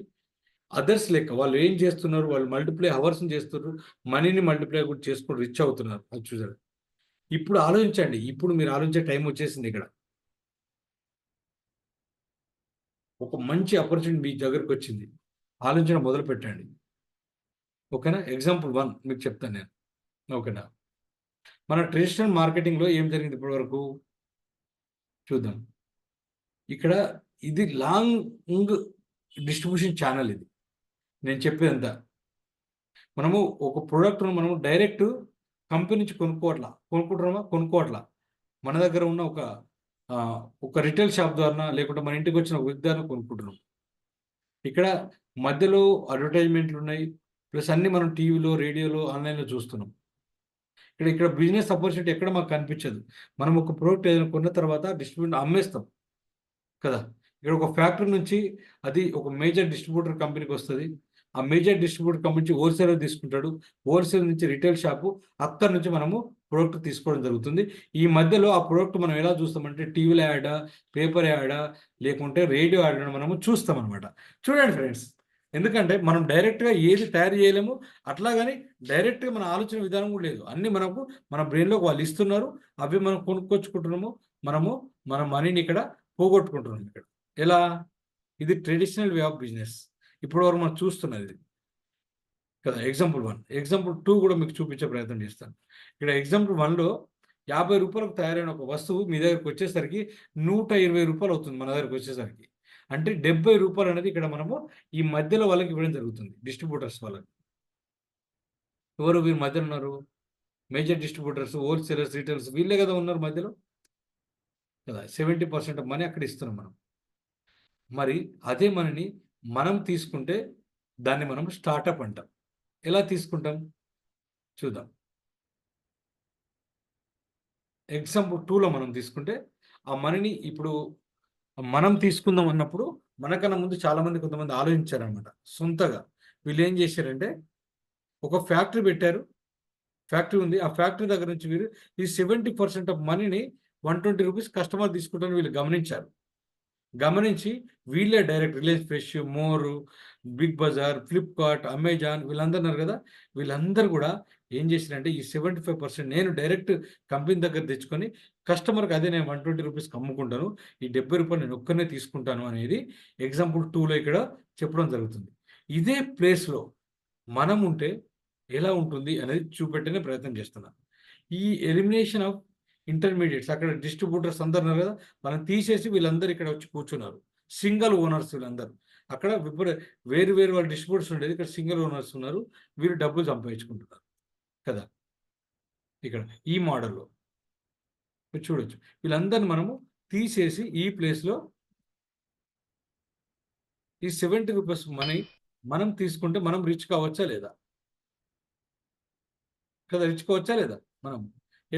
అదర్స్ లెక్క వాళ్ళు ఏం చేస్తున్నారు, వాళ్ళు మల్టిప్లై అవర్స్ని చేస్తున్నారు, మనీని మల్టిప్లై కూడా చేసుకుని రిచ్ అవుతున్నారు. అది చూసారు. ఇప్పుడు ఆలోచించండి, ఇప్పుడు మీరు ఆలోచించే టైం వచ్చేసింది. ఇక్కడ ఒక మంచి ఆపర్చునిటీ మీ దగ్గరకు వచ్చింది, ఆలోచన మొదలు పెట్టండి. ఓకేనా? ఎగ్జాంపుల్ 1 మీకు చెప్తాను నేను. ఓకేనా? మన ట్రెడిషనల్ మార్కెటింగ్లో ఏం జరిగింది ఇప్పటి వరకు చూద్దాం. ఇక్కడ ఇది లాంగ్ డిస్ట్రిబ్యూషన్ ఛానల్. ఇది నేను చెప్పేదంతా మనము ఒక ప్రోడక్ట్ను మనము డైరెక్ట్ కంపెనీ నుంచి కొనుక్కోవట్లా. మన దగ్గర ఉన్న ఒక రిటైల్ షాప్ ద్వారా, లేకుంటే మన ఇంటికి వచ్చిన ఒక వ్యక్తి ద్వారా కొనుక్కుంటున్నాం. ఇక్కడ మధ్యలో అడ్వర్టైజ్మెంట్లు ఉన్నాయి, ప్లస్ అన్ని మనం టీవీలో, రేడియోలో, ఆన్లైన్లో చూస్తున్నాం. ఇక్కడ బిజినెస్ ఆపర్చునిటీ ఎక్కడ మాకు కనిపించదు. మనం ఒక ప్రోడక్ట్ ఏదైనా కొన్న తర్వాత డిస్ట్రిబ్యూటర్ అమ్మేస్తాం కదా. ఇక్కడ ఒక ఫ్యాక్టరీ నుంచి అది ఒక మేజర్ డిస్ట్రిబ్యూటర్ కంపెనీకి వస్తుంది. ఆ మేజర్ డిస్ట్రిబ్యూటర్ కంపెనీ నుంచి హోల్సేలర్ తీసుకుంటాడు, హోల్సేల్ నుంచి రిటైల్ షాపు, అక్కడి నుంచి మనము ప్రోడక్ట్ తీసుకోవడం జరుగుతుంది. ఈ మధ్యలో ఆ ప్రోడక్ట్ మనం ఎలా చూస్తామంటే టీవీలో యాడా, పేపర్ యాడా, లేకుంటే రేడియో యాడ్ మనము చూస్తాం అనమాట. చూడండి ఫ్రెండ్స్, ఎందుకంటే మనం డైరెక్ట్గా ఏది తయారు చేయలేము, అట్లాగని డైరెక్ట్గా మన ఆలోచన విధానం కూడా లేదు. అన్నీ మనకు మన బ్రెయిన్లోకి వాళ్ళు ఇస్తున్నారు, అవి మనం కొనుక్కొచ్చుకుంటున్నాము, మన మనీని ఇక్కడ పోగొట్టుకుంటున్నాం. ఇక్కడ ఎలా? ఇది ట్రెడిషనల్ వే ఆఫ్ బిజినెస్, ఇప్పటి వరకు మనం చూస్తున్నది ఇది కదా. ఎగ్జాంపుల్ 1, ఎగ్జాంపుల్ 2 కూడా మీకు చూపించే ప్రయత్నం చేస్తాను. ఇక్కడ ఎగ్జాంపుల్ 1లో ₹50 తయారైన ఒక వస్తువు మీ దగ్గరకు వచ్చేసరికి ₹120 అవుతుంది మన దగ్గరకు వచ్చేసరికి. అంటే ₹70 అనేది ఇక్కడ మనము ఈ మధ్యలో వాళ్ళకి ఇవ్వడం జరుగుతుంది, డిస్ట్రిబ్యూటర్స్ వాళ్ళకి. ఎవరు వీరి మధ్యలో ఉన్నారు? మేజర్ డిస్ట్రిబ్యూటర్స్, హోల్సేలర్స్, రిటైలర్స్, వీళ్ళే కదా ఉన్నారు మధ్యలో కదా. 70% ఆఫ్ మనీ అక్కడ ఇస్తున్నాం మనం. మరి అదే మనీని మనం తీసుకుంటే దాన్ని మనం స్టార్టప్ అంటాం. ఎలా తీసుకుంటాం చూద్దాం. ఎగ్జాంపుల్ 2లో మనం తీసుకుంటే ఆ మనీని ఇప్పుడు మనం తీసుకుందాం అన్నప్పుడు మనకన్నా ముందు చాలామంది కొంతమంది ఆలోచించారనమాట సొంతగా. వీళ్ళు ఏం చేశారంటే ఒక ఫ్యాక్టరీ పెట్టారు, ఫ్యాక్టరీ ఉంది, ఆ ఫ్యాక్టరీ దగ్గర నుంచి వీరు ఈ 70% ఆఫ్ మనీని ₹120 కస్టమర్ తీసుకుంటారని వీళ్ళు గమనించి వీళ్ళే direct Reliance Fresh, more, Big Bazaar, Flipkart, Amazon వీళ్ళందరూ ఉన్నారు కదా, వీళ్ళందరూ కూడా ఏం చేశారంటే ఈ 75% నేను డైరెక్ట్ కంపెనీ దగ్గర తెచ్చుకొని కస్టమర్కి అదే నేను ₹120 అమ్ముకుంటాను, ఈ ₹70 నేను ఒక్కనే తీసుకుంటాను అనేది ఎగ్జాంపుల్ 2లో ఇక్కడ చెప్పడం జరుగుతుంది. ఇదే ప్లేస్లో మనం ఉంటే ఎలా ఉంటుంది అనేది చూపెట్టనే ప్రయత్నం చేస్తున్నాను. ఈ ఎలిమినేషన్ ఆఫ్ ఇంటర్మీడియట్స్, అక్కడ డిస్ట్రిబ్యూటర్స్ అందరు ఉన్నారు కదా, వాళ్ళని తీసేసి వీళ్ళందరూ ఇక్కడ వచ్చి కూర్చున్నారు. సింగిల్ ఓనర్స్ వీళ్ళందరూ. అక్కడ వేరు వాళ్ళ డిస్ట్రిబ్యూటర్స్ ఉండేది, ఇక్కడ సింగిల్ ఓనర్స్ ఉన్నారు, వీరు డబ్బులు సంపాదించుకుంటున్నారు కదా. ఇక్కడ ఈ మోడల్లో మీరు చూడొచ్చు. వీళ్ళందరిని మనము తీసేసి ఈ ప్లేస్లో ఈ ₹70 మనీ మనం తీసుకుంటే మనం రిచ్ కావచ్చా లేదా కదా? రిచ్ కావచ్చా లేదా మనం?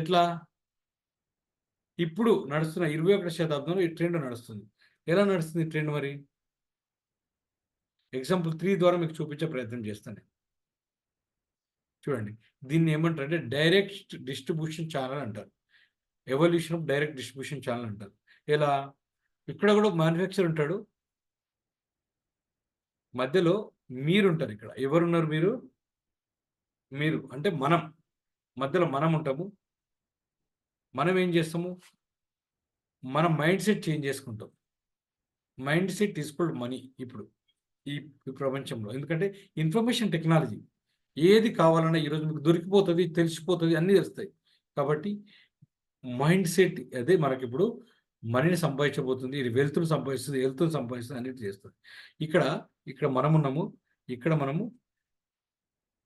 ఎట్లా? ఇప్పుడు నడుస్తున్న 21వ శతాబ్దంలో ఈ ట్రెండ్ నడుస్తుంది. ఎలా నడుస్తుంది ట్రెండ్ మరి? ఎగ్జాంపుల్ 3 ద్వారా మీకు చూపించే ప్రయత్నం చేస్తాను నేను. చూడండి, దీన్ని ఏమంటారంటే డైరెక్ట్ డిస్ట్రిబ్యూషన్ ఛానల్ అంటారు. Evolution of direct distribution channel అంటారు. ఎలా? ఇక్కడ కూడా మ్యానుఫ్యాక్చర్ ఉంటాడు, మధ్యలో మీరుంటారు. ఇక్కడ ఎవరున్నారు? మీరు మీరు అంటే మనం మధ్యలో మనం ఉంటాము. మనం ఏం చేస్తాము? మన మైండ్ సెట్ చేంజ్ చేసుకుంటాం. Mind set is equal to money ఇప్పుడు ఈ ఈ ప్రపంచంలో. ఎందుకంటే ఇన్ఫర్మేషన్ టెక్నాలజీ. ఏది కావాలన్నా ఈరోజు మీకు దొరికిపోతది, తెలిసిపోతది, అన్నీ తెలుస్తాయి. కాబట్టి మైండ్ సెట్ అదే మనకిప్పుడు మనీని సంపాదించబోతుంది. ఇది వెల్త్‌ని సంపాదిస్తుంది, హెల్త్‌ని సంపాదిస్తుంది, అన్నిటి చేస్తుంది. ఇక్కడ, ఇక్కడ మనమున్నాము. ఇక్కడ మనము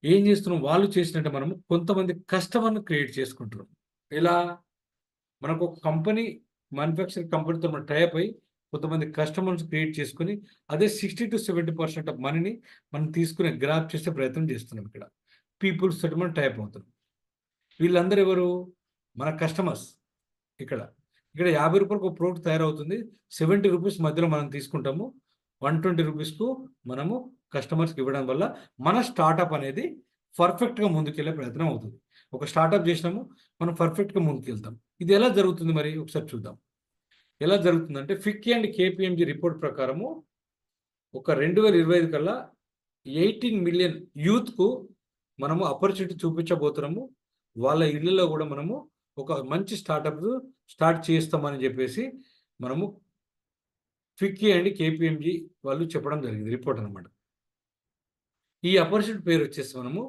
ఏం చేస్తున్నాం? వాళ్ళు చేసినట్టే మనము కొంతమంది కస్టమర్‌ని క్రియేట్ చేసుకుంటున్నాం. ఎలా? మనకు ఒక కంపెనీ మ్యానుఫ్యాక్చరింగ్ కంపెనీతో మనం టై అప్ అయ్యి కొంతమంది కస్టమర్స్ క్రియేట్ చేసుకొని అదే 60-70% ఆఫ్ మనీని మనం తీసుకునే గ్రాబ్ చేసే ప్రయత్నం చేస్తున్నాం ఇక్కడ. పీపుల్స్ తోటి మనం టై అప్ అవుతున్నాం. వీళ్ళందరూ ఎవరు? మన కస్టమర్స్. ఇక్కడ. ఇక్కడ రూ. 50కి ఒక ప్రోడక్ట్ తయారవుతుంది. రూ. 70 మధ్యలో మనం తీసుకుంటాము. రూ. 120కు మనము కస్టమర్స్‌కి ఇవ్వడం వల్ల మన స్టార్టప్ అనేది పర్ఫెక్ట్‌గా ముందుకెళ్ళే ప్రయత్నం అవుతుంది. ఒక స్టార్టప్ చేసినాము, మనం పర్ఫెక్ట్‌గా ముందుకెళ్తాం. ఇది ఎలా జరుగుతుంది మరి? ఒకసారి చూద్దాం. ఎలా జరుగుతుందంటే ఫిక్కీ అండ్ కేపీఎంజీ రిపోర్ట్ ప్రకారము ఒక 2025 కల్లా 18 మిలియన్ యూత్‌కు మనము ఆపర్చునిటీ చూపించబోతున్నాము. వాళ్ళ ఇళ్లలో కూడా మనము ఒక మంచి స్టార్టప్స్ స్టార్ట్ చేస్తామని చెప్పేసి మనము ఫిక్కీ అండ్ కేపీఎంజీ వాళ్ళు చెప్పడం జరిగింది. రిపోర్ట్ అనమాట. ఈ ఆపర్చునిటీ పేరు వచ్చేసి మనము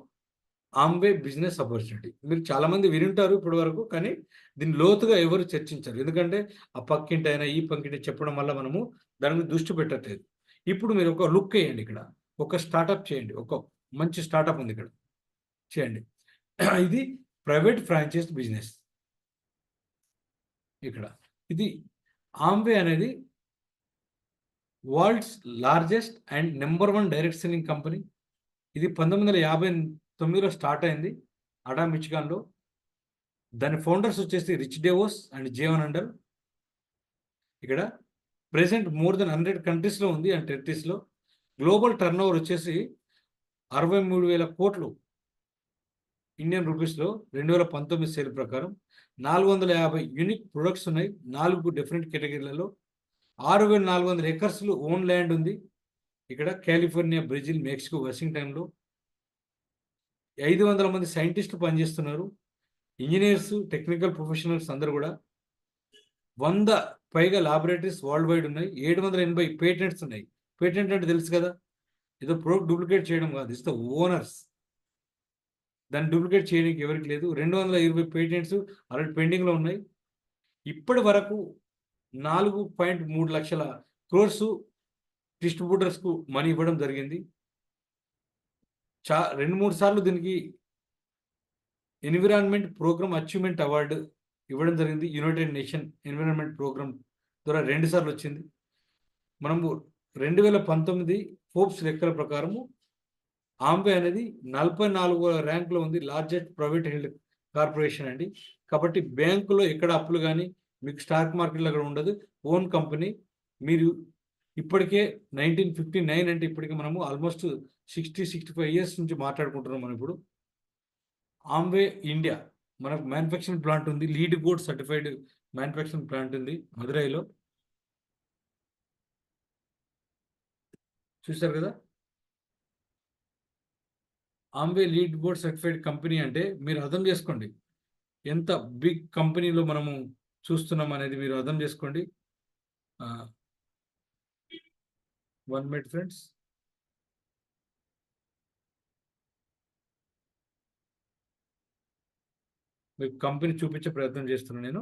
ఆమ్వే బిజినెస్ ఆపర్చునిటీ. మీరు చాలామంది వినుంటారు ఇప్పటి వరకు, కానీ దీన్ని లోతుగా ఎవరు చర్చించరు. ఎందుకంటే ఆ పక్కింటి అయినా ఈ పక్కింటి చెప్పడం వల్ల మనము దాని మీద దృష్టి పెట్టట్లేదు. ఇప్పుడు మీరు ఒక లుక్ వేయండి. ఇక్కడ ఒక స్టార్టప్ చేయండి. ఒక మంచి స్టార్టప్ ఉంది ఇక్కడ, చేయండి. ఇది ప్రైవేట్ ఫ్రాంచైజ్ బిజినెస్. ఇక్కడ ఇది ఆమ్వే అనేది world's largest and number 1 direct selling company. ఇది 1959లో స్టార్ట్ అయింది అడా మిచిగాన్‌లో. దాని ఫౌండర్స్ వచ్చేసి రిచ్ డేవోస్ అండ్ జేవన్ అండర్. ఇక్కడ ప్రెజెంట్ మోర్ దెన్ 100 కంట్రీస్‌లో ఉంది అండ్ టెరిటరీస్‌లో. గ్లోబల్ టర్నోవర్ వచ్చేసి 63,000 కోట్లు ఇండియన్ రూపీస్‌లో 2019 సేల్ ప్రకారం. 450 యూనిక్ ప్రొడక్ట్స్ ఉన్నాయి 4 డిఫరెంట్ కేటగిరీలలో. 6,400 ఎకర్స్‌లో ఓన్ ల్యాండ్ ఉంది. ఇక్కడ కాలిఫోర్నియా, బ్రెజిల్, మెక్సికో, వాషింగ్టన్‌లో 500 మంది సైంటిస్టులు పనిచేస్తున్నారు. ఇంజినీర్స్, టెక్నికల్ ప్రొఫెషనల్స్ అందరూ కూడా. 100 పైగా లాబొరేటరీస్ వరల్డ్ వైడ్ ఉన్నాయి. 780 పేటెంట్స్ ఉన్నాయి. పేటెంట్ అంటే తెలుసు కదా, ఏదో ప్రొడక్ట్ డూప్లికేట్ చేయడం కాదు. It's the owners. దాన్ని డూప్లికేట్ చేయడానికి ఎవరికి లేదు. 220 పేటెంట్స్ ఆల్రెడీ పెండింగ్‌లో ఉన్నాయి. ఇప్పటి వరకు 4.3 లక్షల క్రోర్స్ డిస్ట్రిబ్యూటర్స్‌కు మనీ ఇవ్వడం జరిగింది. 2-3 సార్లు దీనికి ఎన్విరాన్మెంట్ ప్రోగ్రామ్ అచీవ్‌మెంట్ అవార్డు ఇవ్వడం జరిగింది. యునైటెడ్ నేషన్ ఎన్విరాన్మెంట్ ప్రోగ్రామ్ ద్వారా 2 సార్లు వచ్చింది. మనము 2019 ఫోర్బ్స్ లెక్కల ప్రకారము ఆమ్వే అనేది 44వ ర్యాంక్‌లో ఉంది. లార్జెస్ట్ ప్రైవేట్ హెల్త్ కార్పొరేషన్ అండి. కాబట్టి బ్యాంకులో ఎక్కడ అప్పులు గాని, మీకు స్టాక్ మార్కెట్‌లో అక్కడ ఉండదు. Own company. మీరు ఇప్పటికే 1959 అంటే ఇప్పటికి మనము ఆల్మోస్ట్ 65 ఇయర్స్ నుంచి మాట్లాడుకుంటున్నాం మనం ఇప్పుడు. ఆమ్వే ఇండియా మనకు మ్యానుఫ్యాక్చరింగ్ ప్లాంట్ ఉంది. Lead board certified manufacturing plant ఉంది మదురైలో. చూసారు కదా, Amway lead board certified company అంటే మీరు అర్థం చేసుకోండి ఎంత బిగ్ కంపెనీలో మనము చూస్తున్నాం అనేది మీరు అర్థం చేసుకోండి. 1 మినిట్ ఫ్రెండ్స్. మీకు కంపెనీ చూపించే ప్రయత్నం చేస్తున్నాను నేను.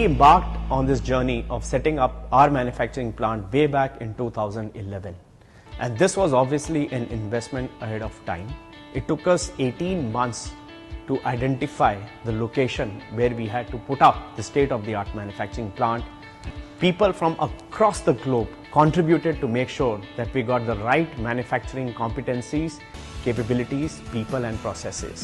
embarked on this journey of setting up our manufacturing plant way back in 2011. And this was obviously an investment ahead of time. It took us 18 months to identify the location where we had to put up the state-of-the-art manufacturing plant. People from across the globe contributed to make sure that we got the right manufacturing competencies, capabilities, people and processes.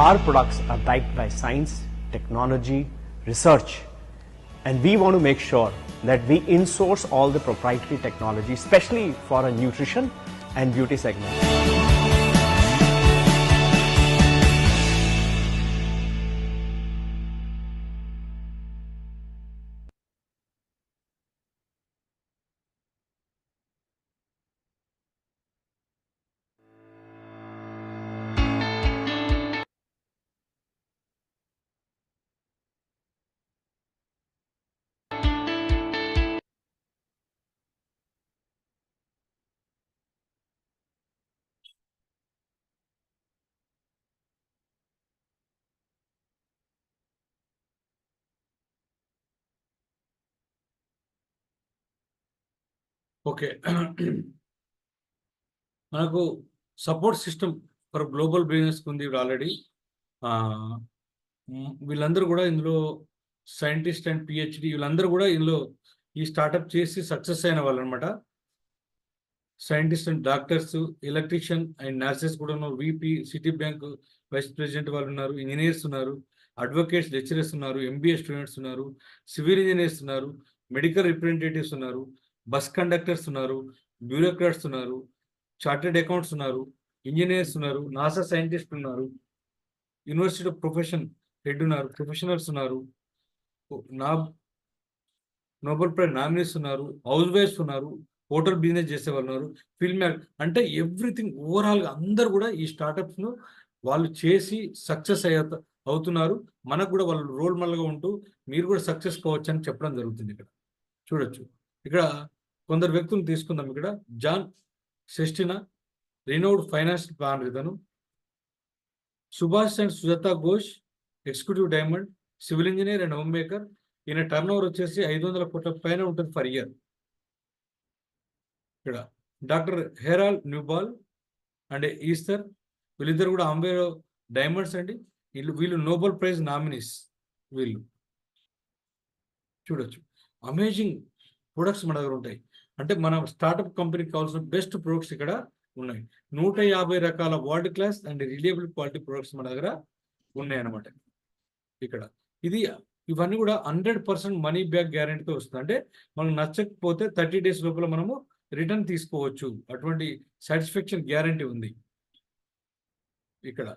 Our products are backed by science, technology, research, and we want to make sure that we in-source all the proprietary technology, especially for a nutrition and beauty segment. Okay. మనకు support system for global business ఉంది ఇప్పుడు already. వీళ్ళందరూ కూడా ఇందులో scientist and PhD వీళ్ళందరూ కూడా ఇందులో ఈ స్టార్టప్ చేసి సక్సెస్ అయిన వాళ్ళు అనమాట. Scientist and doctors, electrician and nurses కూడా ఉన్నారు. VP, Citi bank vice president వాళ్ళు ఉన్నారు, ఇంజనీర్స్ ఉన్నారు, అడ్వకేట్స్, లెక్చరర్స్ ఉన్నారు, ఎంబీఏ స్టూడెంట్స్ ఉన్నారు, సివిల్ ఇంజనీర్స్ ఉన్నారు, మెడికల్ రిప్రజెంటేటివ్స్ ఉన్నారు, బస్ కండక్టర్స్ ఉన్నారు, బ్యూరోక్రాట్స్ ఉన్నారు, చార్టెడ్ అకౌంట్స్ ఉన్నారు, ఇంజనీర్స్ ఉన్నారు, నాసా సైంటిస్ట్ ఉన్నారు, యూనివర్సిటీ ఆఫ్ ప్రొఫెషన్ హెడ్ ఉన్నారు, ప్రొఫెషనల్స్ ఉన్నారు, నా నోబెల్ ప్రైజ్ నామినీస్ ఉన్నారు, హౌస్ వైఫ్స్ ఉన్నారు, హోటల్ బిజినెస్ చేసే వాళ్ళు ఉన్నారు, ఫిల్మ్ అంటే ఎవ్రీథింగ్ ఓవరాల్గా అందరు కూడా ఈ స్టార్టప్స్ను వాళ్ళు చేసి సక్సెస్ అవుతున్నారు. మనకు కూడా వాళ్ళు రోల్ మోడల్గా ఉంటూ మీరు కూడా సక్సెస్ కావచ్చు అని చెప్పడం జరుగుతుంది. ఇక్కడ చూడొచ్చు. ఇక్కడ కొందరు వ్యక్తులు తీసుకుందాం. ఇక్కడ జాన్ సెస్టినా, రినౌడ్ ఫైనాన్షియల్ ప్లానర్ ఇతను. Subhash and Sujatha Ghosh, executive diamond, civil engineer and home maker. ఈయన టర్న్ ఓవర్ వచ్చేసి 500 కోట్ల పైన ఉంటుంది ఫర్ ఇయర్. ఇక్కడ డాక్టర్ హెరాల్ న్యూబాల్ అండ్ ఈస్టర్, వీళ్ళిద్దరు కూడా అంబేరో డైమండ్స్ అండి. వీళ్ళు నోబెల్ ప్రైజ్ నామినీస్. వీళ్ళు చూడొచ్చు. అమేజింగ్ ప్రొడక్ట్స్ మన దగ్గర ఉంటాయి. అంటే మన స్టార్టప్ కంపెనీకి కావాల్సిన బెస్ట్ ప్రొడక్ట్స్ ఇక్కడ ఉన్నాయి. 150 రకాల world class and reliable quality products మన దగ్గర ఉన్నాయి అన్నమాట. ఇక్కడ ఇవన్నీ కూడా 100% మనీ బ్యాక్ గ్యారెంటీతో వస్తుంది. అంటే మనకు నచ్చకపోతే 30 days లోపల మనము రిటర్న్ తీసుకోవచ్చు. అటువంటి సాటిస్ఫాక్షన్ గ్యారెంటీ ఉంది. ఇక్కడ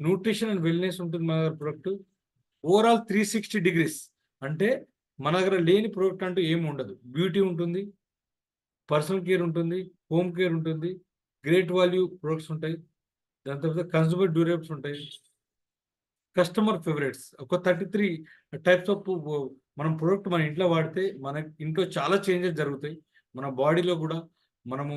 న్యూట్రిషన్ అండ్ వెల్నెస్ ఉంటుంది మన దగ్గర ప్రొడక్ట్. Overall 360 degrees. అంటే మన దగ్గర లేని ప్రోడక్ట్ అంటూ ఏమి ఉండదు. బ్యూటీ ఉంటుంది, పర్సనల్ కేర్ ఉంటుంది, హోమ్ కేర్ ఉంటుంది, గ్రేట్ వాల్యూ ప్రొడక్ట్స్ ఉంటాయి, దాని తర్వాత కన్స్యూమర్ డ్యూరబుల్స్ ఉంటాయి, కస్టమర్ ఫేవరెట్స్. ఒక 33 టైప్స్ ఆఫ్ మనం ప్రోడక్ట్ మన ఇంట్లో వాడితే మన ఇంట్లో చాలా చేంజెస్ జరుగుతాయి. మన బాడీలో కూడా, మనము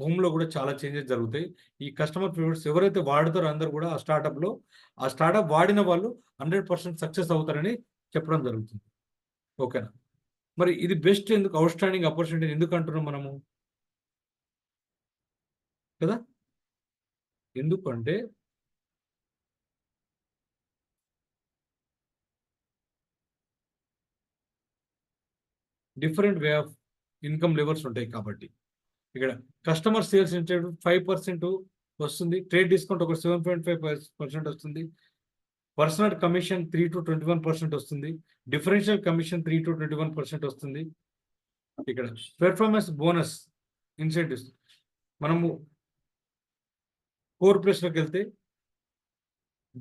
హోమ్లో కూడా చాలా చేంజెస్ జరుగుతాయి. ఈ కస్టమర్ ఫేవరెట్స్ ఎవరైతే వాడతారో అందరూ కూడా ఆ స్టార్టప్ వాడిన వాళ్ళు 100% సక్సెస్ అవుతారని చెప్పడం జరుగుతుంది. ఓకేనా? మరి ఇది బెస్ట్ ఎందుకు, అవుట్ స్టాండింగ్ ఆపర్చునిటీ ఎందుకు అంటున్నాం మనము కదా? ఎందుకంటే different way of income levels ఉంటాయి కాబట్టి ఇక్కడ కస్టమర్ సేల్స్ 5% వస్తుంది. ట్రేడ్ డిస్కౌంట్ ఒక 7.5% వస్తుంది. పర్సనల్ కమిషన్ 3 to 21% వస్తుంది. డిఫరెన్షియల్ కమిషన్ 3 to 21% వస్తుంది. ఇక్కడ పెర్ఫార్మెన్స్ బోనస్ ఇన్సెంటివ్స్ మనము కోర్ ప్లస్లోకి వెళ్తే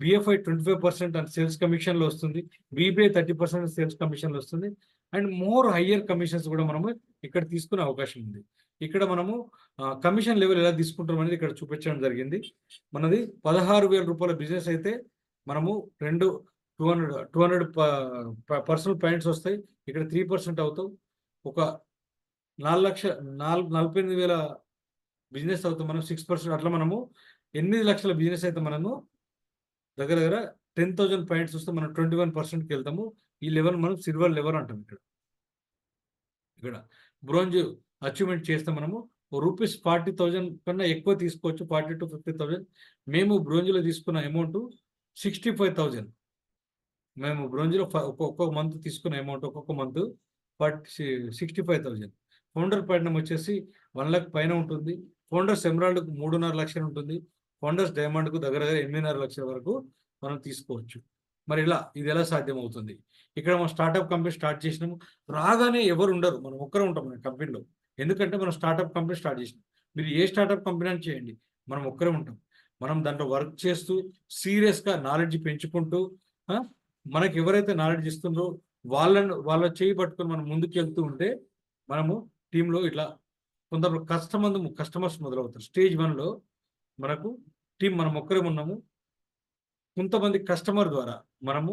బిఎఫ్ఐ 25% అండ్ సేల్స్ కమిషన్లో వస్తుంది. బీబీఐ 30% సేల్స్ కమిషన్లో వస్తుంది. అండ్ మోర్ హయ్యర్ కమిషన్స్ కూడా మనము ఇక్కడ తీసుకునే అవకాశం ఉంది. ఇక్కడ మనము కమిషన్ లెవెల్ ఎలా తీసుకుంటాం అనేది ఇక్కడ చూపించడం జరిగింది. మనది 16,000 రూపాయల బిజినెస్ అయితే మనము 200 పర్సనల్ పాయింట్స్ వస్తాయి. ఇక్కడ 3% అవుతావు. ఒక 48,000 బిజినెస్ అవుతాం మనం 6%. అట్లా మనము 8 లక్షల బిజినెస్ అయితే మనము దగ్గర 10,000 పాయింట్స్ వస్తే మనం 21%కి వెళ్తాము. ఈ లెవెల్ మనం సిల్వర్ లెవెల్ అంటాం. ఇక్కడ బ్రోంజ్ అచీవ్మెంట్ చేస్తే మనము రూపీస్ 40,000 కన్నా ఎక్కువ తీసుకోవచ్చు. 40 to 50,000. మేము బ్రోంజ్లో తీసుకున్న అమౌంట్ 65,000. మేము బ్రోంజ్లో ఒక్కొక్క మంత్ తీసుకున్న అమౌంట్ ఒక్కొక్క మంత్ 65,000. ఫౌండర్ ప్లాటినం వచ్చేసి 1 లక్ష పైన ఉంటుంది. ఫౌండర్స్ ఎమరాల్డ్కు 3.5 లక్షలు ఉంటుంది. ఫౌండర్స్ డైమండ్కు దగ్గర 8.5 లక్షల వరకు మనం తీసుకోవచ్చు. మరి ఇది ఎలా సాధ్యం అవుతుంది? ఇక్కడ మనం స్టార్టప్ కంపెనీ స్టార్ట్ చేసినాము. రాగానే ఎవరు ఉండరు, మనం ఒక్కరే ఉంటాం మన కంపెనీలో. ఎందుకంటే మనం స్టార్టప్ కంపెనీ స్టార్ట్ చేసినాం. మీరు ఏ స్టార్టప్ కంపెనీ అని చేయండి, మనం ఒక్కరే ఉంటాం. మనం దాంట్లో వర్క్ చేస్తూ సీరియస్గా నాలెడ్జ్ పెంచుకుంటూ మనకి ఎవరైతే నాలెడ్జ్ ఇస్తుందో వాళ్ళ చేయి పట్టుకొని మనం ముందుకు వెళ్తూ ఉంటే మనము టీంలో ఇట్లా కొంతమంది కస్టమర్స్ మొదలవుతారు. స్టేజ్ 1లో మనకు టీం మనం ఒక్కరే ఉన్నాము. కొంతమంది కస్టమర్ ద్వారా మనము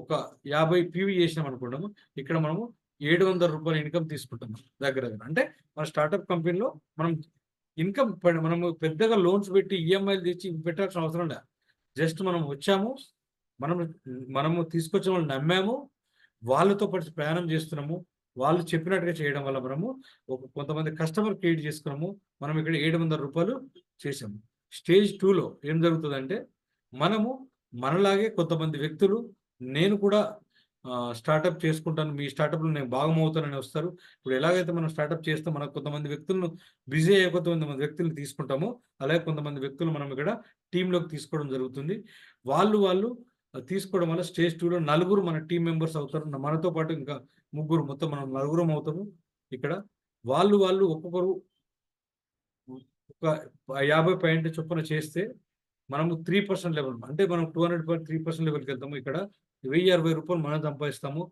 ఒక 50 PV చేసినాం అనుకుంటాము. ఇక్కడ మనము 700 రూపాయల ఇన్కమ్ తీసుకుంటాము దగ్గర. అంటే మన స్టార్టప్ కంపెనీలో మనం ఇన్కమ్ మనము పెద్దగా లోన్స్ పెట్టి ఈఎంఐలు తెచ్చి పెట్టాల్సిన అవసరం లేదు. జస్ట్ మనం వచ్చాము, మనము తీసుకొచ్చిన వాళ్ళు నమ్మాము, వాళ్ళతో పాటు ప్రయాణం చేస్తున్నాము. వాళ్ళు చెప్పినట్టుగా చేయడం వల్ల మనము కొంతమంది కస్టమర్ క్రియేట్ చేసుకున్నాము. మనం ఇక్కడ 700 రూపాయలు చేసాము. స్టేజ్ 2లో ఏం జరుగుతుందంటే మనము మనలాగే కొంతమంది వ్యక్తులు నేను కూడా స్టార్టప్ చేసుకుంటాను, మీ స్టార్టప్లో నేను భాగమవుతానని వస్తారు. ఇప్పుడు ఎలాగైతే మనం స్టార్టప్ చేస్తే మనకు కొంతమంది వ్యక్తులను బిజీ అయ్యే కొంతమంది వ్యక్తులను తీసుకుంటామో అలాగే కొంతమంది వ్యక్తులు మనం ఇక్కడ టీంలోకి తీసుకోవడం జరుగుతుంది. వాళ్ళు తీసుకోవడం వల్ల స్టేజ్ 2లో 4 మన టీం మెంబర్స్ అవుతారు. మనతో పాటు ఇంకా 3, మొత్తం మనం 4 అవుతాము. ఇక్కడ వాళ్ళు ఒక్కొక్కరు ఒక 50 పాయింట్ చొప్పున చేస్తే మనము 3% లెవెల్, అంటే మనం 200.3% లెవెల్కి వెళ్తాము. ఇక్కడ 1,060 రూపాయలు మనం సంపాదిస్తాము.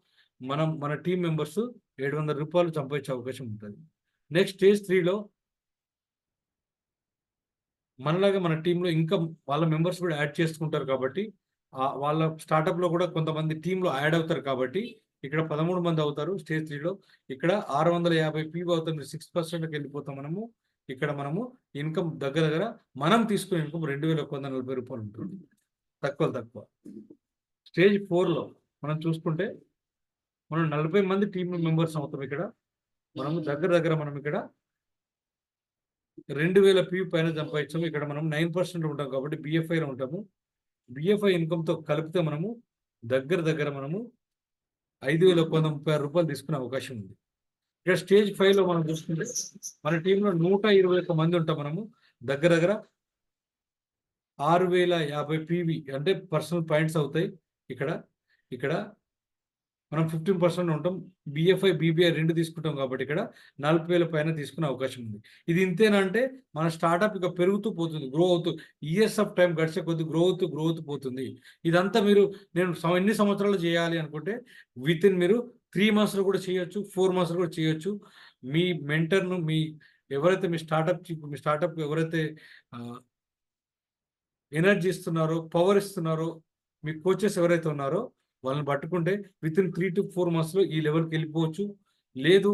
మన టీం మెంబర్స్ 700 రూపాయలు సంపాదించే అవకాశం ఉంటుంది. నెక్స్ట్ స్టేజ్ 3లో మనలాగా మన టీంలో ఇంకా వాళ్ళ మెంబర్స్ కూడా యాడ్ చేసుకుంటారు కాబట్టి వాళ్ళ స్టార్టప్లో కూడా కొంతమంది టీంలో యాడ్ అవుతారు కాబట్టి ఇక్కడ 13 మంది అవుతారు స్టేజ్ 3లో. ఇక్కడ 650 PV అవుతుంది. 6%కి వెళ్ళిపోతాం మనము. ఇక్కడ మనము ఇన్కమ్ దగ్గర మనం తీసుకునే ఇన్కమ్ 2,140 రూపాయలు ఉంటుంది. తక్కువ. స్టేజ్ 4లో మనం చూసుకుంటే మనం 40 మంది టీమ్ మెంబర్స్ అవుతాం. ఇక్కడ మనము దగ్గర మనం ఇక్కడ 2,000 PV పైన సంపాదించాము. ఇక్కడ మనం 9% ఉంటాం కాబట్టి బిఎఫ్ఐలో ఉంటాము. బిఎఫ్ఐ ఇన్కమ్తో కలిపితే మనము దగ్గర మనము 5,136 రూపాయలు తీసుకునే అవకాశం ఉంది. ఇక్కడ స్టేజ్ 5లో మనం చూసుకుంటే మన టీంలో 121 మంది ఉంటాం. మనము దగ్గర 6,050 PV అంటే పర్సనల్ పాయింట్స్ అవుతాయి. ఇక్కడ మనం 15% ఉంటాం. బిఎఫ్ఐ బీబీఐ 2 తీసుకుంటాం కాబట్టి ఇక్కడ 40,000 పైన తీసుకునే అవకాశం ఉంది. ఇది ఇంతేనా అంటే మన స్టార్టప్ ఇక పెరుగుతూ పోతుంది, గ్రో అవుతూ ఇయర్స్ ఆఫ్ టైం గడిచే కొద్ది గ్రో అవుతూ పోతుంది. ఇదంతా నేను ఎన్ని సంవత్సరాలు చేయాలి అనుకుంటే వితిన్ మీరు 3 మంత్స్లో కూడా చేయొచ్చు, 4 మంత్స్లో కూడా చేయొచ్చు. మీ మెంటర్ను ఎవరైతే మీ స్టార్టప్ ఎవరైతే ఎనర్జీ ఇస్తున్నారో, పవర్ ఇస్తున్నారో, మీ కోచెస్ ఎవరైతే ఉన్నారో వాళ్ళని పట్టుకుంటే వితిన్ 3 to 4 మంత్స్లో ఈ లెవెల్కి వెళ్ళిపోవచ్చు. లేదు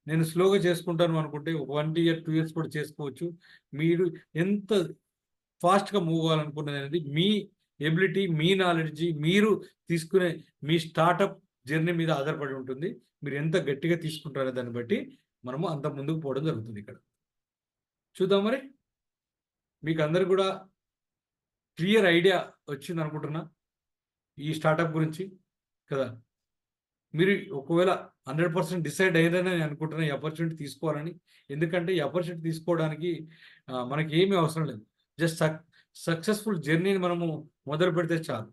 నేను స్లోగా చేసుకుంటాను అనుకుంటే 1 year 2 years కూడా చేసుకోవచ్చు. మీరు ఎంత ఫాస్ట్గా మూవ్ అవ్వాలనుకున్నది అనేది మీ ఎబిలిటీ, మీ నాలెడ్జీ, మీరు తీసుకునే మీ స్టార్టప్ జర్నీ మీద ఆధారపడి ఉంటుంది. మీరు ఎంత గట్టిగా తీసుకుంటారో దాన్ని బట్టి మనము అంత ముందుకు పోవడం జరుగుతుంది. ఇక్కడ చూద్దాం. మరి మీకు అందరు కూడా క్లియర్ ఐడియా వచ్చింది అనుకుంటున్నా ఈ స్టార్టప్ గురించి కదా. మీరు ఒకవేళ 100% డిసైడ్ అయ్యారని నేను అనుకుంటున్నా ఈ ఆపర్చునిటీ తీసుకోవాలని. ఎందుకంటే ఈ ఆపర్చునిటీ తీసుకోవడానికి మనకి ఏమీ అవసరం లేదు. జస్ట్ సక్సెస్ఫుల్ జర్నీని మనము మొదలు పెడితే చాలు.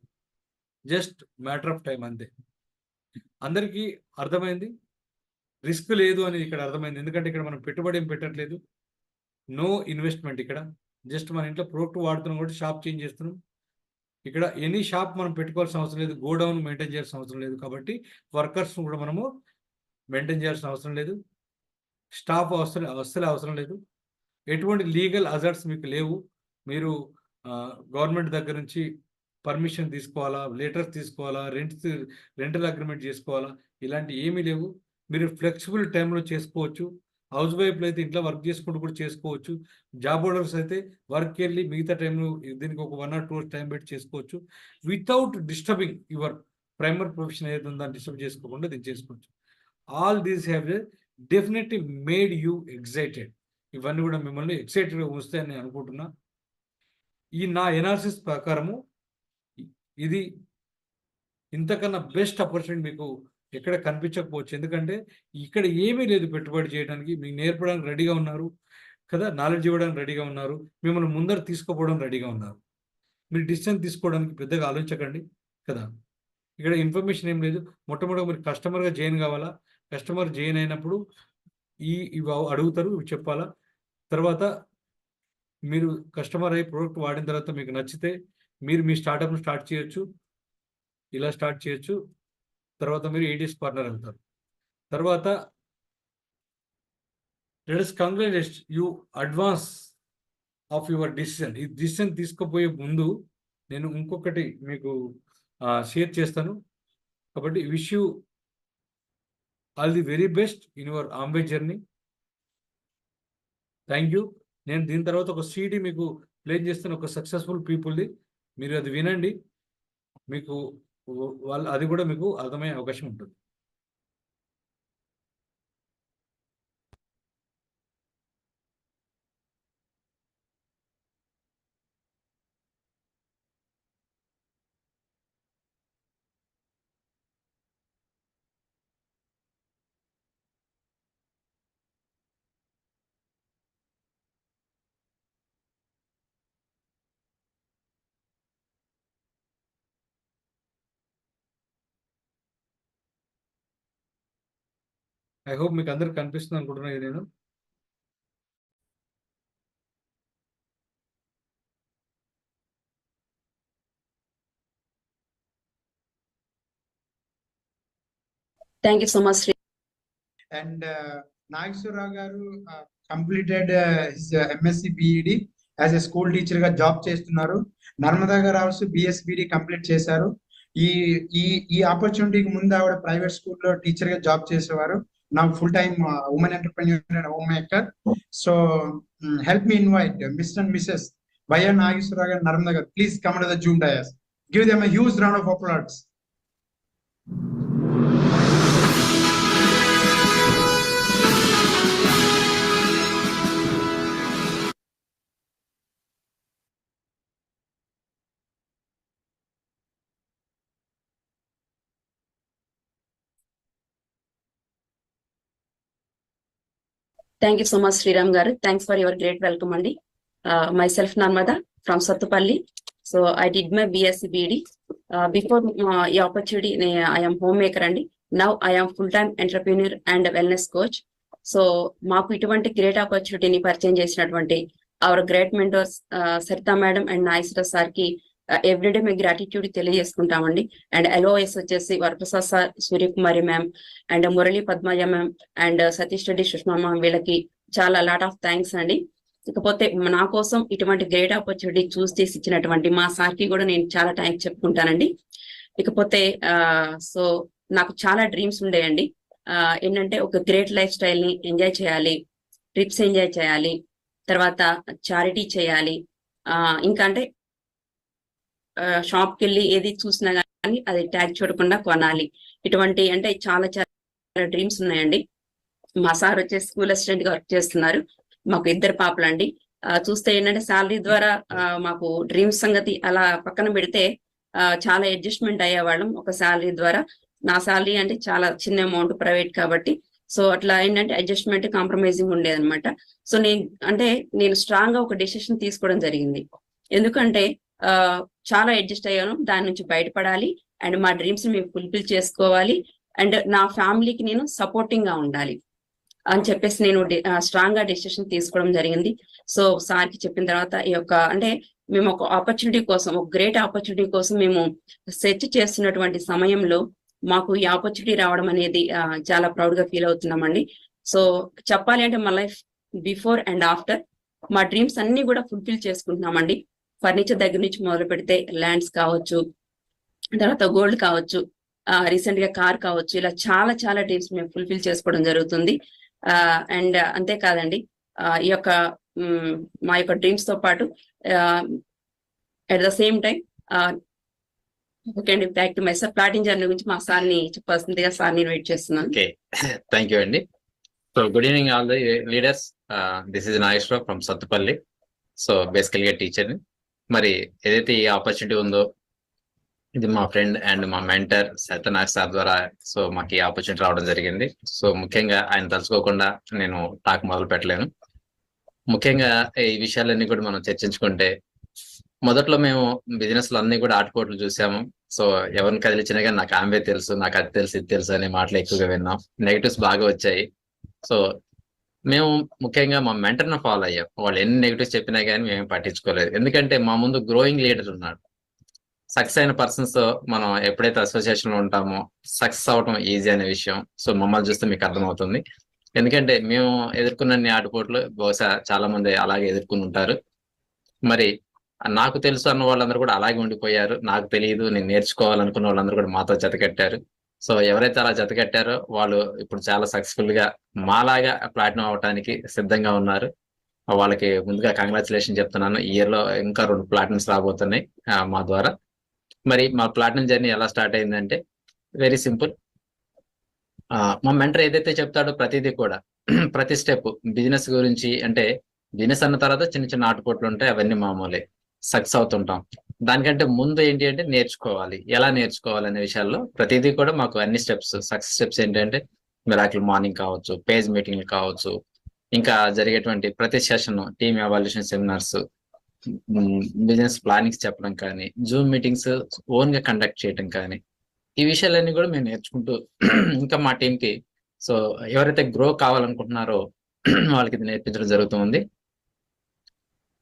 జస్ట్ మ్యాటర్ ఆఫ్ టైం అంతే. అందరికీ అర్థమైంది. రిస్క్ లేదు అని ఇక్కడ అర్థమైంది. ఎందుకంటే ఇక్కడ మనం పెట్టుబడి ఏం పెట్టట్లేదు. నో ఇన్వెస్ట్మెంట్ ఇక్కడ. జస్ట్ మన ఇంట్లో ప్రోడక్ట్ వాడుతున్నాం కాబట్టి షాప్ చేంజ్ చేస్తున్నాం. ఇక్కడ ఎనీ షాప్ మనం పెట్టుకోవాల్సిన అవసరం లేదు. గోడౌన్ మెయింటైన్ చేయాల్సిన అవసరం లేదు. కాబట్టి వర్కర్స్ కూడా మనము మెయింటైన్ చేయాల్సిన అవసరం లేదు. స్టాఫ్ అస్సలే అవసరం లేదు. ఎటువంటి లీగల్ అజర్ట్స్ మీకు లేవు. మీరు గవర్నమెంట్ దగ్గర నుంచి పర్మిషన్ తీసుకోవాలా, లెటర్స్ తీసుకోవాలా, రెంటల్ అగ్రిమెంట్ చేసుకోవాలా, ఇలాంటి ఏమీ లేవు. మీరు ఫ్లెక్సిబుల్ టైంలో చేసుకోవచ్చు. హౌస్ వైఫ్లు అయితే ఇంట్లో వర్క్ చేసుకుంటూ కూడా చేసుకోవచ్చు. జాబ్ హోల్డర్స్ అయితే వర్క్ వెళ్ళి మిగతా టైంలో దీనికి ఒక 1 or 2 hours టైం పెట్టి చేసుకోవచ్చు. Without disturbing your primary profession ఏదైతే ఉందో దాన్ని డిస్టర్బ్ చేసుకోకుండా దీన్ని చేసుకోవచ్చు. All these have definitely made you excited. ఇవన్నీ కూడా మిమ్మల్ని ఎక్సైటెడ్గా ఉంచుతాయని నేను అనుకుంటున్నా. ఈ నా ఎనాలిసిస్ ప్రకారము ఇది ఇంతకన్నా బెస్ట్ ఆపర్చునిటీ మీకు ఎక్కడ కనిపించకపోవచ్చు. ఎందుకంటే ఇక్కడ ఏమీ లేదు పెట్టుబడి చేయడానికి. మీకు నేర్పడానికి రెడీగా ఉన్నారు కదా, నాలెడ్జ్ ఇవ్వడానికి రెడీగా ఉన్నారు, మిమ్మల్ని ముందర తీసుకుపోవడం రెడీగా ఉన్నారు. మీరు డిసిషన్ తీసుకోవడానికి పెద్దగా ఆలోచించకండి కదా. ఇక్కడ ఇన్ఫర్మేషన్ ఏం లేదు. మొట్టమొదటి మీరు కస్టమర్గా జాయిన్ కావాలా. కస్టమర్ జాయిన్ అయినప్పుడు ఇవి అడుగుతారు, ఇవి చెప్పాలా. తర్వాత మీరు కస్టమర్ అయ్యి ప్రోడక్ట్ వాడిన తర్వాత మీకు నచ్చితే మీరు మీ స్టార్టప్ను స్టార్ట్ చేయొచ్చు. ఇలా స్టార్ట్ చేయొచ్చు. తర్వాత మీరు ఏడీఎస్ పార్ట్నర్ అవుతారు. తర్వాత let us congratulate you advance of your decision. ఈ డిసిషన్ తీసుకుపోయే ముందు నేను ఇంకొకటి మీకు షేర్ చేస్తాను. కాబట్టి wish you all the very best in your Ambe journey. Thank you. నేను దీని తర్వాత ఒక సీడీ మీకు ప్లే చేస్తాను, ఒక సక్సెస్ఫుల్ పీపుల్ది. మీరు అది వినండి. మీకు అది కూడా మీకు అర్థమయ్యే అవకాశం ఉంటుంది. ఐ హోప్ మీకు అందరికి కనిపిస్తుంది అనుకుంటున్నా ఇది నేను. Thank you so much, Sri. And Nageswara garu completed his MSc BEd as a school teacher ga job చేస్తున్నారు. నర్మదా గారు ఆల్సో BSBD కంప్లీట్ చేశారు. ఈ ఆపర్చునిటీకి ముందు ఆవిడ ప్రైవేట్ స్కూల్లో టీచర్ గా జాబ్ చేసేవారు. నా full time women entrepreneur and home maker. So help me invite mister and Mrs Bhaiya Nageswara garu, Narmada garu. Please come to the Zoom dais. Give them a huge round of applause. Thank you so much, Sriram garu. Thanks for your great welcome, Andi. Myself Narmada from Sattupalli. So I did my BSc BD. Before the opportunity, I am homemaker, Andi. Now I am full-time entrepreneur and wellness coach. So maaku ituvanti great opportunity ni పరిచయం చేసినటువంటి our great mentors Sarita madam and Nageswara sir ki everyday మేము gratitude తెలియజేసుకుంటామండి. And LOS వచ్చేసి Varaprasad sir, Suryakumari ma'am, and Murali Padmaiah ma'am, and Satish Reddy Sushma ma'am, వీళ్ళకి చాలా lot of thanks అండి. ఇకపోతే నా కోసం ఇటువంటి గ్రేట్ ఆపర్చునిటీ చూస్ చేసి ఇచ్చినటువంటి మా సార్కి కూడా నేను చాలా థ్యాంక్స్ చెప్పుకుంటానండి. ఇకపోతే సో నాకు చాలా డ్రీమ్స్ ఉండేయండి. ఏంటంటే ఒక గ్రేట్ లైఫ్ స్టైల్ ని ఎంజాయ్ చేయాలి, ట్రిప్స్ ఎంజాయ్ చేయాలి, తర్వాత చారిటీ చేయాలి, ఇంకా అంటే షాప్కి వెళ్ళి ఏది చూసినా కానీ అది ట్యాగ్ చూడకుండా కొనాలి. ఇటువంటి అంటే చాలా చాలా డ్రీమ్స్ ఉన్నాయండి. మా సార్ వచ్చేసి స్కూల్ అసిస్టెంట్ గా వర్క్ చేస్తున్నారు. మాకు 2 పాపలండి. చూస్తే ఏంటంటే శాలరీ ద్వారా మాకు డ్రీమ్స్ సంగతి అలా పక్కన పెడితే చాలా అడ్జస్ట్మెంట్ అయ్యేవాళ్ళం ఒక శాలరీ ద్వారా. నా శాలరీ అంటే చాలా చిన్న అమౌంట్ ప్రైవేట్ కాబట్టి. సో అట్లా ఏంటంటే అడ్జస్ట్మెంట్ కాంప్రమైజింగ్ ఉండేదన్నమాట. సో నేను స్ట్రాంగ్ గా ఒక డెసిషన్ తీసుకోవడం జరిగింది. ఎందుకంటే చాలా అడ్జస్ట్ అయ్యాను, దాని నుంచి బయటపడాలి అండ్ మా డ్రీమ్స్ మేము ఫుల్ఫిల్ చేసుకోవాలి అండ్ నా ఫ్యామిలీకి నేను సపోర్టింగ్ గా ఉండాలి అని చెప్పేసి నేను స్ట్రాంగ్ గా డెసిషన్ తీసుకోవడం జరిగింది. సో సార్కి చెప్పిన తర్వాత ఈ యొక్క మేము ఒక ఆపర్చునిటీ కోసం, ఒక గ్రేట్ ఆపర్చునిటీ కోసం మేము సెర్చ్ చేస్తున్నటువంటి సమయంలో మాకు ఈ ఆపర్చునిటీ రావడం అనేది చాలా ప్రౌడ్ గా ఫీల్ అవుతున్నామండి. సో చెప్పాలి అంటే మా లైఫ్ బిఫోర్ అండ్ ఆఫ్టర్ మా డ్రీమ్స్ అన్ని కూడా ఫుల్ఫిల్ చేసుకుంటున్నామండి. ఫర్నిచర్ దగ్గర నుంచి మొదలు పెడితే ల్యాండ్స్ కావచ్చు, తర్వాత గోల్డ్ కావచ్చు, రీసెంట్ గా కార్ కావచ్చు, ఇలా చాలా చాలా డ్రీమ్స్ మేము ఫుల్ఫిల్ చేసుకోవడం జరుగుతుంది. అండ్ అంతేకాదండి, ఈ యొక్క మా యొక్క డ్రీమ్స్ తో పాటు at the same time okay అండి, back to my sir plotting journey గురించి మా సార్ని చెప్పాల్సిందిగా సార్ని వెయిట్ చేస్తున్నాను. ఓకే, థ్యాంక్ యూ అండి. So good evening all the leaders. This is Nageswara Rao from Sathupalli. So బేసికల్గా టీచర్ని. మరి ఏదైతే ఈ ఆపర్చునిటీ ఉందో ఇది మా ఫ్రెండ్ అండ్ మా మెంటర్ సత్యనారాయణ సార్ ద్వారా సో మాకు ఈ ఆపర్చునిటీ రావడం జరిగింది. సో ముఖ్యంగా ఆయన తలుచుకోకుండా నేను టాక్ మొదలు పెట్టలేను. ముఖ్యంగా ఈ విషయాలన్నీ కూడా మనం చర్చించుకుంటే, మొదట్లో మేము బిజినెస్ లో అన్ని కూడా ఆటుపోట్లు చూసాము. సో ఎవరిని కదిలించినా కానీ నాకు ఆమె తెలుసు, నాకు అది తెలుసు, ఇది తెలుసు అనే మాటలు ఎక్కువగా విన్నాం. నెగిటివ్స్ బాగా వచ్చాయి. సో మేము ముఖ్యంగా మా మెంటర్ని ఫాలో అయ్యాం. వాళ్ళు ఎన్ని నెగిటివ్స్ చెప్పినా కానీ మేము పట్టించుకోలేదు. ఎందుకంటే మా ముందు గ్రోయింగ్ లీడర్ ఉన్నాడు. సక్సెస్ అయిన పర్సన్స్ తో మనం ఎప్పుడైతే అసోసియేషన్ లో ఉంటామో సక్సెస్ అవడం ఈజీ అనే విషయం సో మమ్మల్ని చూస్తే మీకు అర్థమవుతుంది. ఎందుకంటే మేము ఎదుర్కొన్న ఆటుపోట్లు బహుశా చాలా మంది అలాగే ఎదుర్కొని ఉంటారు. మరి నాకు తెలుసు అన్న వాళ్ళందరూ కూడా అలాగే ఉండిపోయారు. నాకు తెలియదు, నేను నేర్చుకోవాలనుకున్న వాళ్ళందరూ కూడా మాతో జతకట్టారు. సో ఎవరైతే అలా జతకట్టారో వాళ్ళు ఇప్పుడు చాలా సక్సెస్ఫుల్ గా మాలాగా ప్లాటినం అవడానికి సిద్ధంగా ఉన్నారు. వాళ్ళకి ముందుగా కంగ్రాచులేషన్ చెప్తున్నాను. ఈ ఇయర్ లో ఇంకా 2 ప్లాటినమ్స్ రాబోతున్నాయి మా ద్వారా. మరి మా ప్లాటినం జర్నీ ఎలా స్టార్ట్ అయిందంటే వెరీ సింపుల్. మా మెంటర్ ఏదైతే చెప్తాడో ప్రతిదీ కూడా ప్రతి స్టెప్ బిజినెస్ గురించి, అంటే బిజినెస్ అన్న తర్వాత చిన్న చిన్న ఆటుపోట్లు ఉంటాయి, అవన్నీ మామూలే, సక్సెస్ అవుతుంటాం. దానికంటే ముందు ఏంటి అంటే నేర్చుకోవాలి, ఎలా నేర్చుకోవాలి అనే విషయాల్లో ప్రతిదీ కూడా మాకు అన్ని స్టెప్స్, సక్సెస్ స్టెప్స్ ఏంటంటే మిరాకిల్ మార్నింగ్ కావచ్చు, పేజ్ మీటింగ్లు కావచ్చు, ఇంకా జరిగేటువంటి ప్రతి session team evaluation seminars, business plannings చెప్పడం కానీ, జూమ్ మీటింగ్స్ ఓన్ గా కండక్ట్ చేయడం కానీ, ఈ విషయాలన్నీ కూడా మేము నేర్చుకుంటూ ఇంకా మా టీంకి సో ఎవరైతే గ్రో కావాలనుకుంటున్నారో వాళ్ళకి ఇది నేర్పించడం జరుగుతుంది.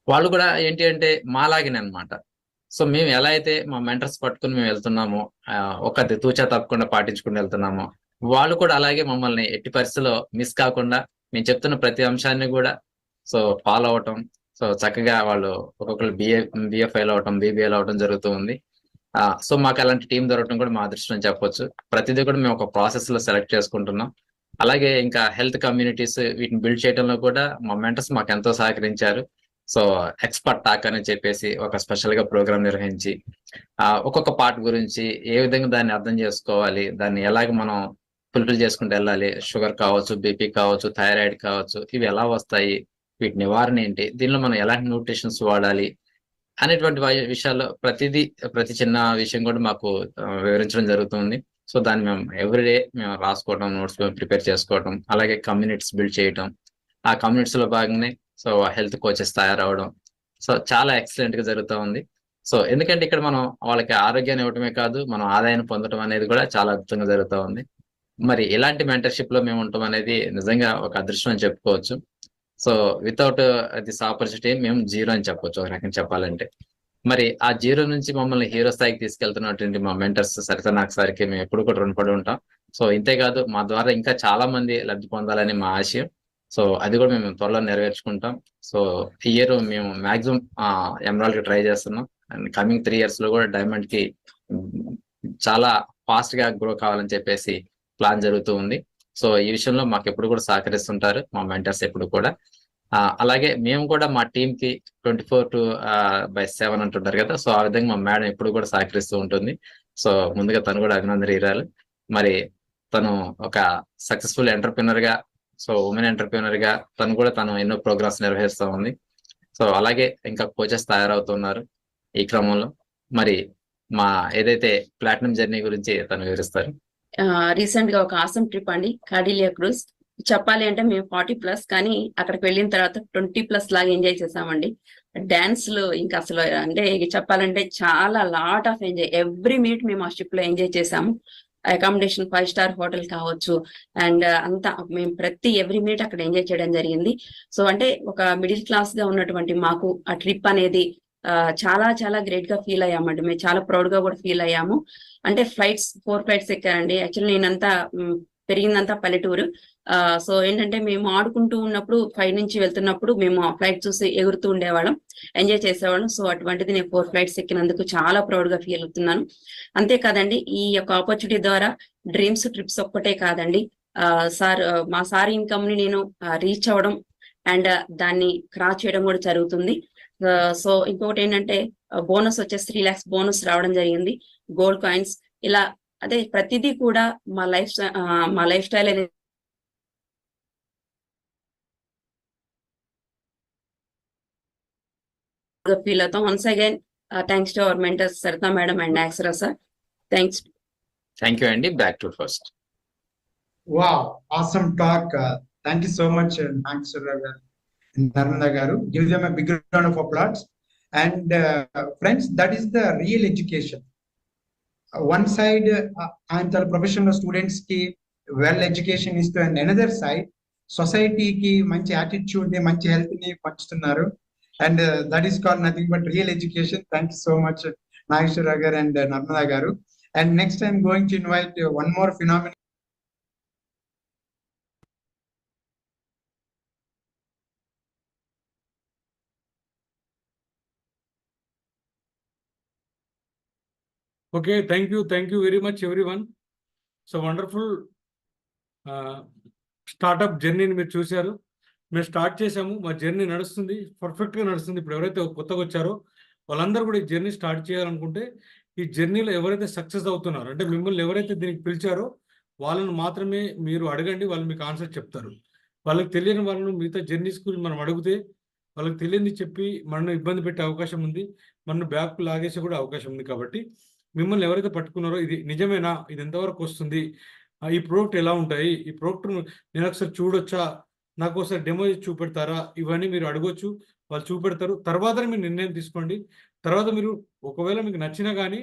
వాళ్ళు కూడా ఏంటి అంటే మాలాగిన అనమాట. సో మేము ఎలా అయితే మా మెంటర్స్ పట్టుకుని మేము వెళ్తున్నామో, ఒక తూచా తప్పకుండా పాటించుకుని వెళ్తున్నామో, వాళ్ళు కూడా అలాగే మమ్మల్ని ఎట్టి పరిస్థితుల్లో మిస్ కాకుండా మేము చెప్తున్న ప్రతి అంశాన్ని కూడా సో ఫాలో అవటం, సో చక్కగా వాళ్ళు ఒక్కొక్కరు బిఏ ఫెయిల్ అవటం, బీబీఏలు అవటం జరుగుతూ ఉంది. సో మాకు అలాంటి టీం దొరకడం కూడా మా అదృష్టం అని చెప్పొచ్చు. ప్రతిదీ కూడా మేము ఒక ప్రాసెస్ లో సెలెక్ట్ చేసుకుంటున్నాం. అలాగే ఇంకా హెల్త్ కమ్యూనిటీస్ వీటిని బిల్డ్ చేయడంలో కూడా మా మెంటర్స్ మాకు ఎంతో సహకరించారు. సో ఎక్స్పర్ట్ టాక్ అని చెప్పేసి ఒక స్పెషల్ గా ప్రోగ్రామ్ నిర్వహించి ఒక్కొక్క పార్ట్ గురించి ఏ విధంగా దాన్ని అర్థం చేసుకోవాలి, దాన్ని ఎలాగ మనం ఫుల్ఫిల్ చేసుకుంటూ వెళ్ళాలి, షుగర్ కావచ్చు, బీపీ కావచ్చు, థైరాయిడ్ కావచ్చు, ఇవి ఎలా వస్తాయి, వీటి నివారణ ఏంటి, దీనిలో మనం ఎలాంటి న్యూట్రిషన్స్ వాడాలి అనేటువంటి విషయాల్లో ప్రతి చిన్న విషయం కూడా మాకు వివరించడం జరుగుతుంది. సో దాన్ని మేము ఎవ్రీడే మేము రాసుకోవడం, నోట్స్ ప్రిపేర్ చేసుకోవడం, అలాగే కమ్యూనిటీస్ బిల్డ్ చేయడం, ఆ కమ్యూనిటీస్ లో భాగంగానే సో హెల్త్ కోచెస్ తయారవడం, సో చాలా ఎక్సలెంట్ గా జరుగుతూ ఉంది. సో ఎందుకంటే ఇక్కడ మనం వాళ్ళకి ఆరోగ్యాన్ని ఇవ్వటమే కాదు, మనం ఆదాయాన్ని పొందడం అనేది కూడా చాలా అద్భుతంగా జరుగుతూ ఉంది. మరి ఇలాంటి మెంటర్షిప్ లో మేము ఉండటం అనేది నిజంగా ఒక అదృష్టం అని చెప్పుకోవచ్చు. సో వితౌట్ దిస్ ఆపర్చునిటీ మేము జీరో అని చెప్పొచ్చు ఒక రకంగా చెప్పాలంటే. మరి ఆ జీరో నుంచి మమ్మల్ని హీరో స్థాయికి తీసుకెళ్తున్నటువంటి మా మెంటర్స్ సరితనాక్ సార్కి మేము ఎప్పుడు కూడా రుణపడి ఉంటాం. సో ఇంతేకాదు మా ద్వారా ఇంకా చాలా మంది లబ్ధి పొందాలని మా ఆశయం. సో అది కూడా మేము త్వరలో నెరవేర్చుకుంటాం. సో ఈ ఇయర్ మేము మాక్సిమం ఎమరాల్డ్ కి ట్రై చేస్తున్నాం. అండ్ కమింగ్ 3 years లో కూడా డైమండ్ కి చాలా ఫాస్ట్ గా గ్రో కావాలని చెప్పేసి ప్లాన్ జరుగుతూ ఉంది. సో ఈ విషయంలో మాకు ఎప్పుడు కూడా సహకరిస్తుంటారు మా మెంటర్స్ ఎప్పుడు కూడా. అలాగే మేము కూడా మా టీమ్ కి 24/7 అంటుంటారు కదా, సో ఆ విధంగా మా మేడం ఎప్పుడు కూడా సహకరిస్తూ ఉంటుంది. సో ముందుగా తను కూడా అభినందనీయురాలు. మరి తను ఒక సక్సెస్ఫుల్ ఎంటర్ప్రినర్ గా, సో ఉమెన్ ఎంటర్ప్రినర్ గా తను ఎన్నో ప్రోగ్రామ్స్ నిర్వహిస్తూ ఉంది. సో అలాగే ఇంకా కోచెస్ తయారవుతున్నారు ఈ క్రమంలో. మరి మా ఏదైతే ప్లాటినం జర్నీ గురించి తను వివరిస్తారు. రీసెంట్ గా ఒక ఆసమ్ ట్రిప్ అండి, కార్డిలియా క్రూజ్. చెప్పాలి అంటే మేము 40+ కానీ అక్కడికి వెళ్ళిన తర్వాత 20+ లాగా ఎంజాయ్ చేసామండి. డాన్స్లు ఇంకా అసలు అంటే ఇక చెప్పాలంటే చాలా lot of enjoy. Every minute మేము ఆ షిప్ లో ఎంజాయ్ చేసాము. అకామిడేషన్ 5 స్టార్ హోటల్ కావచ్చు, అండ్ అంతా మేము ప్రతి ఎవ్రీ మినిట్ అక్కడ ఎంజాయ్ చేయడం జరిగింది. సో అంటే ఒక మిడిల్ క్లాస్ గా ఉన్నటువంటి మాకు ఆ ట్రిప్ అనేది చాలా చాలా గ్రేట్ గా ఫీల్ అయ్యామండి. మేము చాలా ప్రౌడ్ గా కూడా ఫీల్ అయ్యాము. అంటే 4 ఫ్లైట్స్ ఎక్కారండి. యాక్చువల్లీ నేనంతా పెరిగిందంతా పల్లెటూరు. సో ఏంటంటే మేము ఆడుకుంటూ ఉన్నప్పుడు నుంచి వెళ్తున్నప్పుడు మేము ఆ ఫ్లైట్ చూసి ఎగురుతూ ఉండేవాళ్ళం, ఎంజాయ్ చేసేవాళ్ళం. సో అటువంటిది నేను 4 ఫ్లైట్స్ ఎక్కినందుకు చాలా ప్రౌడ్ గా ఫీల్ అవుతున్నాను. అంతేకాదండి, ఈ యొక్క ఆపర్చునిటీ ద్వారా డ్రీమ్స్ ట్రిప్స్ ఒక్కటే కాదండి, మా సార్ ఇన్కమ్ ని నేను రీచ్ అవ్వడం అండ్ దాన్ని క్రాస్ చేయడం కూడా జరుగుతుంది. సో ఇంకొకటి ఏంటంటే బోనస్ వచ్చేసి 3 lakhs బోనస్ రావడం జరిగింది, గోల్డ్ కాయిన్స్. ఇలా అదే ప్రతిదీ కూడా మా లైఫ్ స్టైల్ అనేది ఫీల్ అవుతాం. Once again thanks to our mentors Saritha madam and నాక్సరా సార్. థ్యాంక్స్. థ్యాంక్ యూ అండి. Back to first. Wow, awesome talk. Thank you so much Nageswara Rao garu, Narmada garu. Give them a big round of applause. And friends, that is the real education. One side ఆయన professional students కి well education ఇస్తూ, and another side సొసైటీకి మంచి attitude ని, మంచి health ని పంచుతున్నారు. And that is called nothing but real education. Thank you so much Nageswara Rao garu and Narmada garu. And next I'm going to invite one more phenomenal. Okay, thank you very much everyone. So wonderful startup జర్నీని మీరు చూశారు. మేము start చేసాము, మా journey నడుస్తుంది, పర్ఫెక్ట్గా నడుస్తుంది. ఇప్పుడు ఎవరైతే కొత్తగా వచ్చారో వాళ్ళందరూ కూడా ఈ జర్నీ స్టార్ట్ చేయాలనుకుంటే, ఈ జర్నీలో ఎవరైతే సక్సెస్ అవుతున్నారో, అంటే మిమ్మల్ని ఎవరైతే దీనికి పిలిచారో వాళ్ళని మాత్రమే మీరు అడగండి, వాళ్ళు మీకు ఆన్సర్ చెప్తారు. వాళ్ళకి తెలియని వాళ్ళను మిగతా జర్నీస్ గురించి మనం అడిగితే వాళ్ళకి తెలియని చెప్పి మనల్ని ఇబ్బంది పెట్టే అవకాశం ఉంది, మనల్ని బ్యాక్ లాగేసే కూడా అవకాశం ఉంది. కాబట్టి మిమ్మల్ని ఎవరైతే పట్టుకున్నారో ఇది నిజమేనా, ఇది ఎంతవరకు వస్తుంది, ఈ ప్రోడక్ట్ ఎలా ఉంటాయి, ఈ ప్రోడక్ట్ నేను ఒకసారి చూడొచ్చా, నాకు ఒకసారి డెమో చూపెడతారా, ఇవన్నీ మీరు అడగొచ్చు, వాళ్ళు చూపెడతారు. తర్వాత మీరు నిర్ణయం తీసుకోండి. తర్వాత మీరు ఒకవేళ మీకు నచ్చినా కానీ,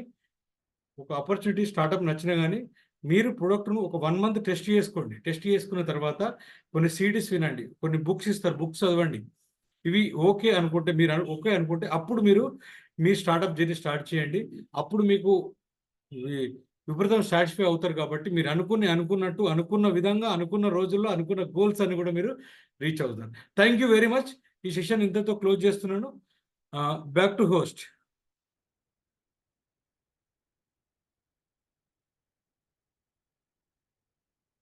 ఒక ఆపర్చునిటీ స్టార్టప్ నచ్చినా కానీ, మీరు ప్రోడక్ట్ను ఒక 1 month టెస్ట్ చేసుకోండి. టెస్ట్ చేసుకున్న తర్వాత కొన్ని సిడీస్ వినండి, కొన్ని బుక్స్ ఇస్తారు, బుక్స్ చదవండి. ఇవి ఓకే అనుకుంటే, మీరు ఓకే అనుకుంటే అప్పుడు మీరు మీ స్టార్టప్ జర్నీ స్టార్ట్ చేయండి. అప్పుడు మీకు విపరీతం సాటిస్ఫై అవుతారు. కాబట్టి మీరు అనుకున్నట్టు, అనుకున్న విధంగా, అనుకున్న రోజుల్లో, అనుకున్న గోల్స్ అన్ని కూడా మీరు రీచ్ అవుతారు. Thank you very much. ఈ సెషన్ ఇంతతో క్లోజ్ చేస్తున్నాను. Back to host.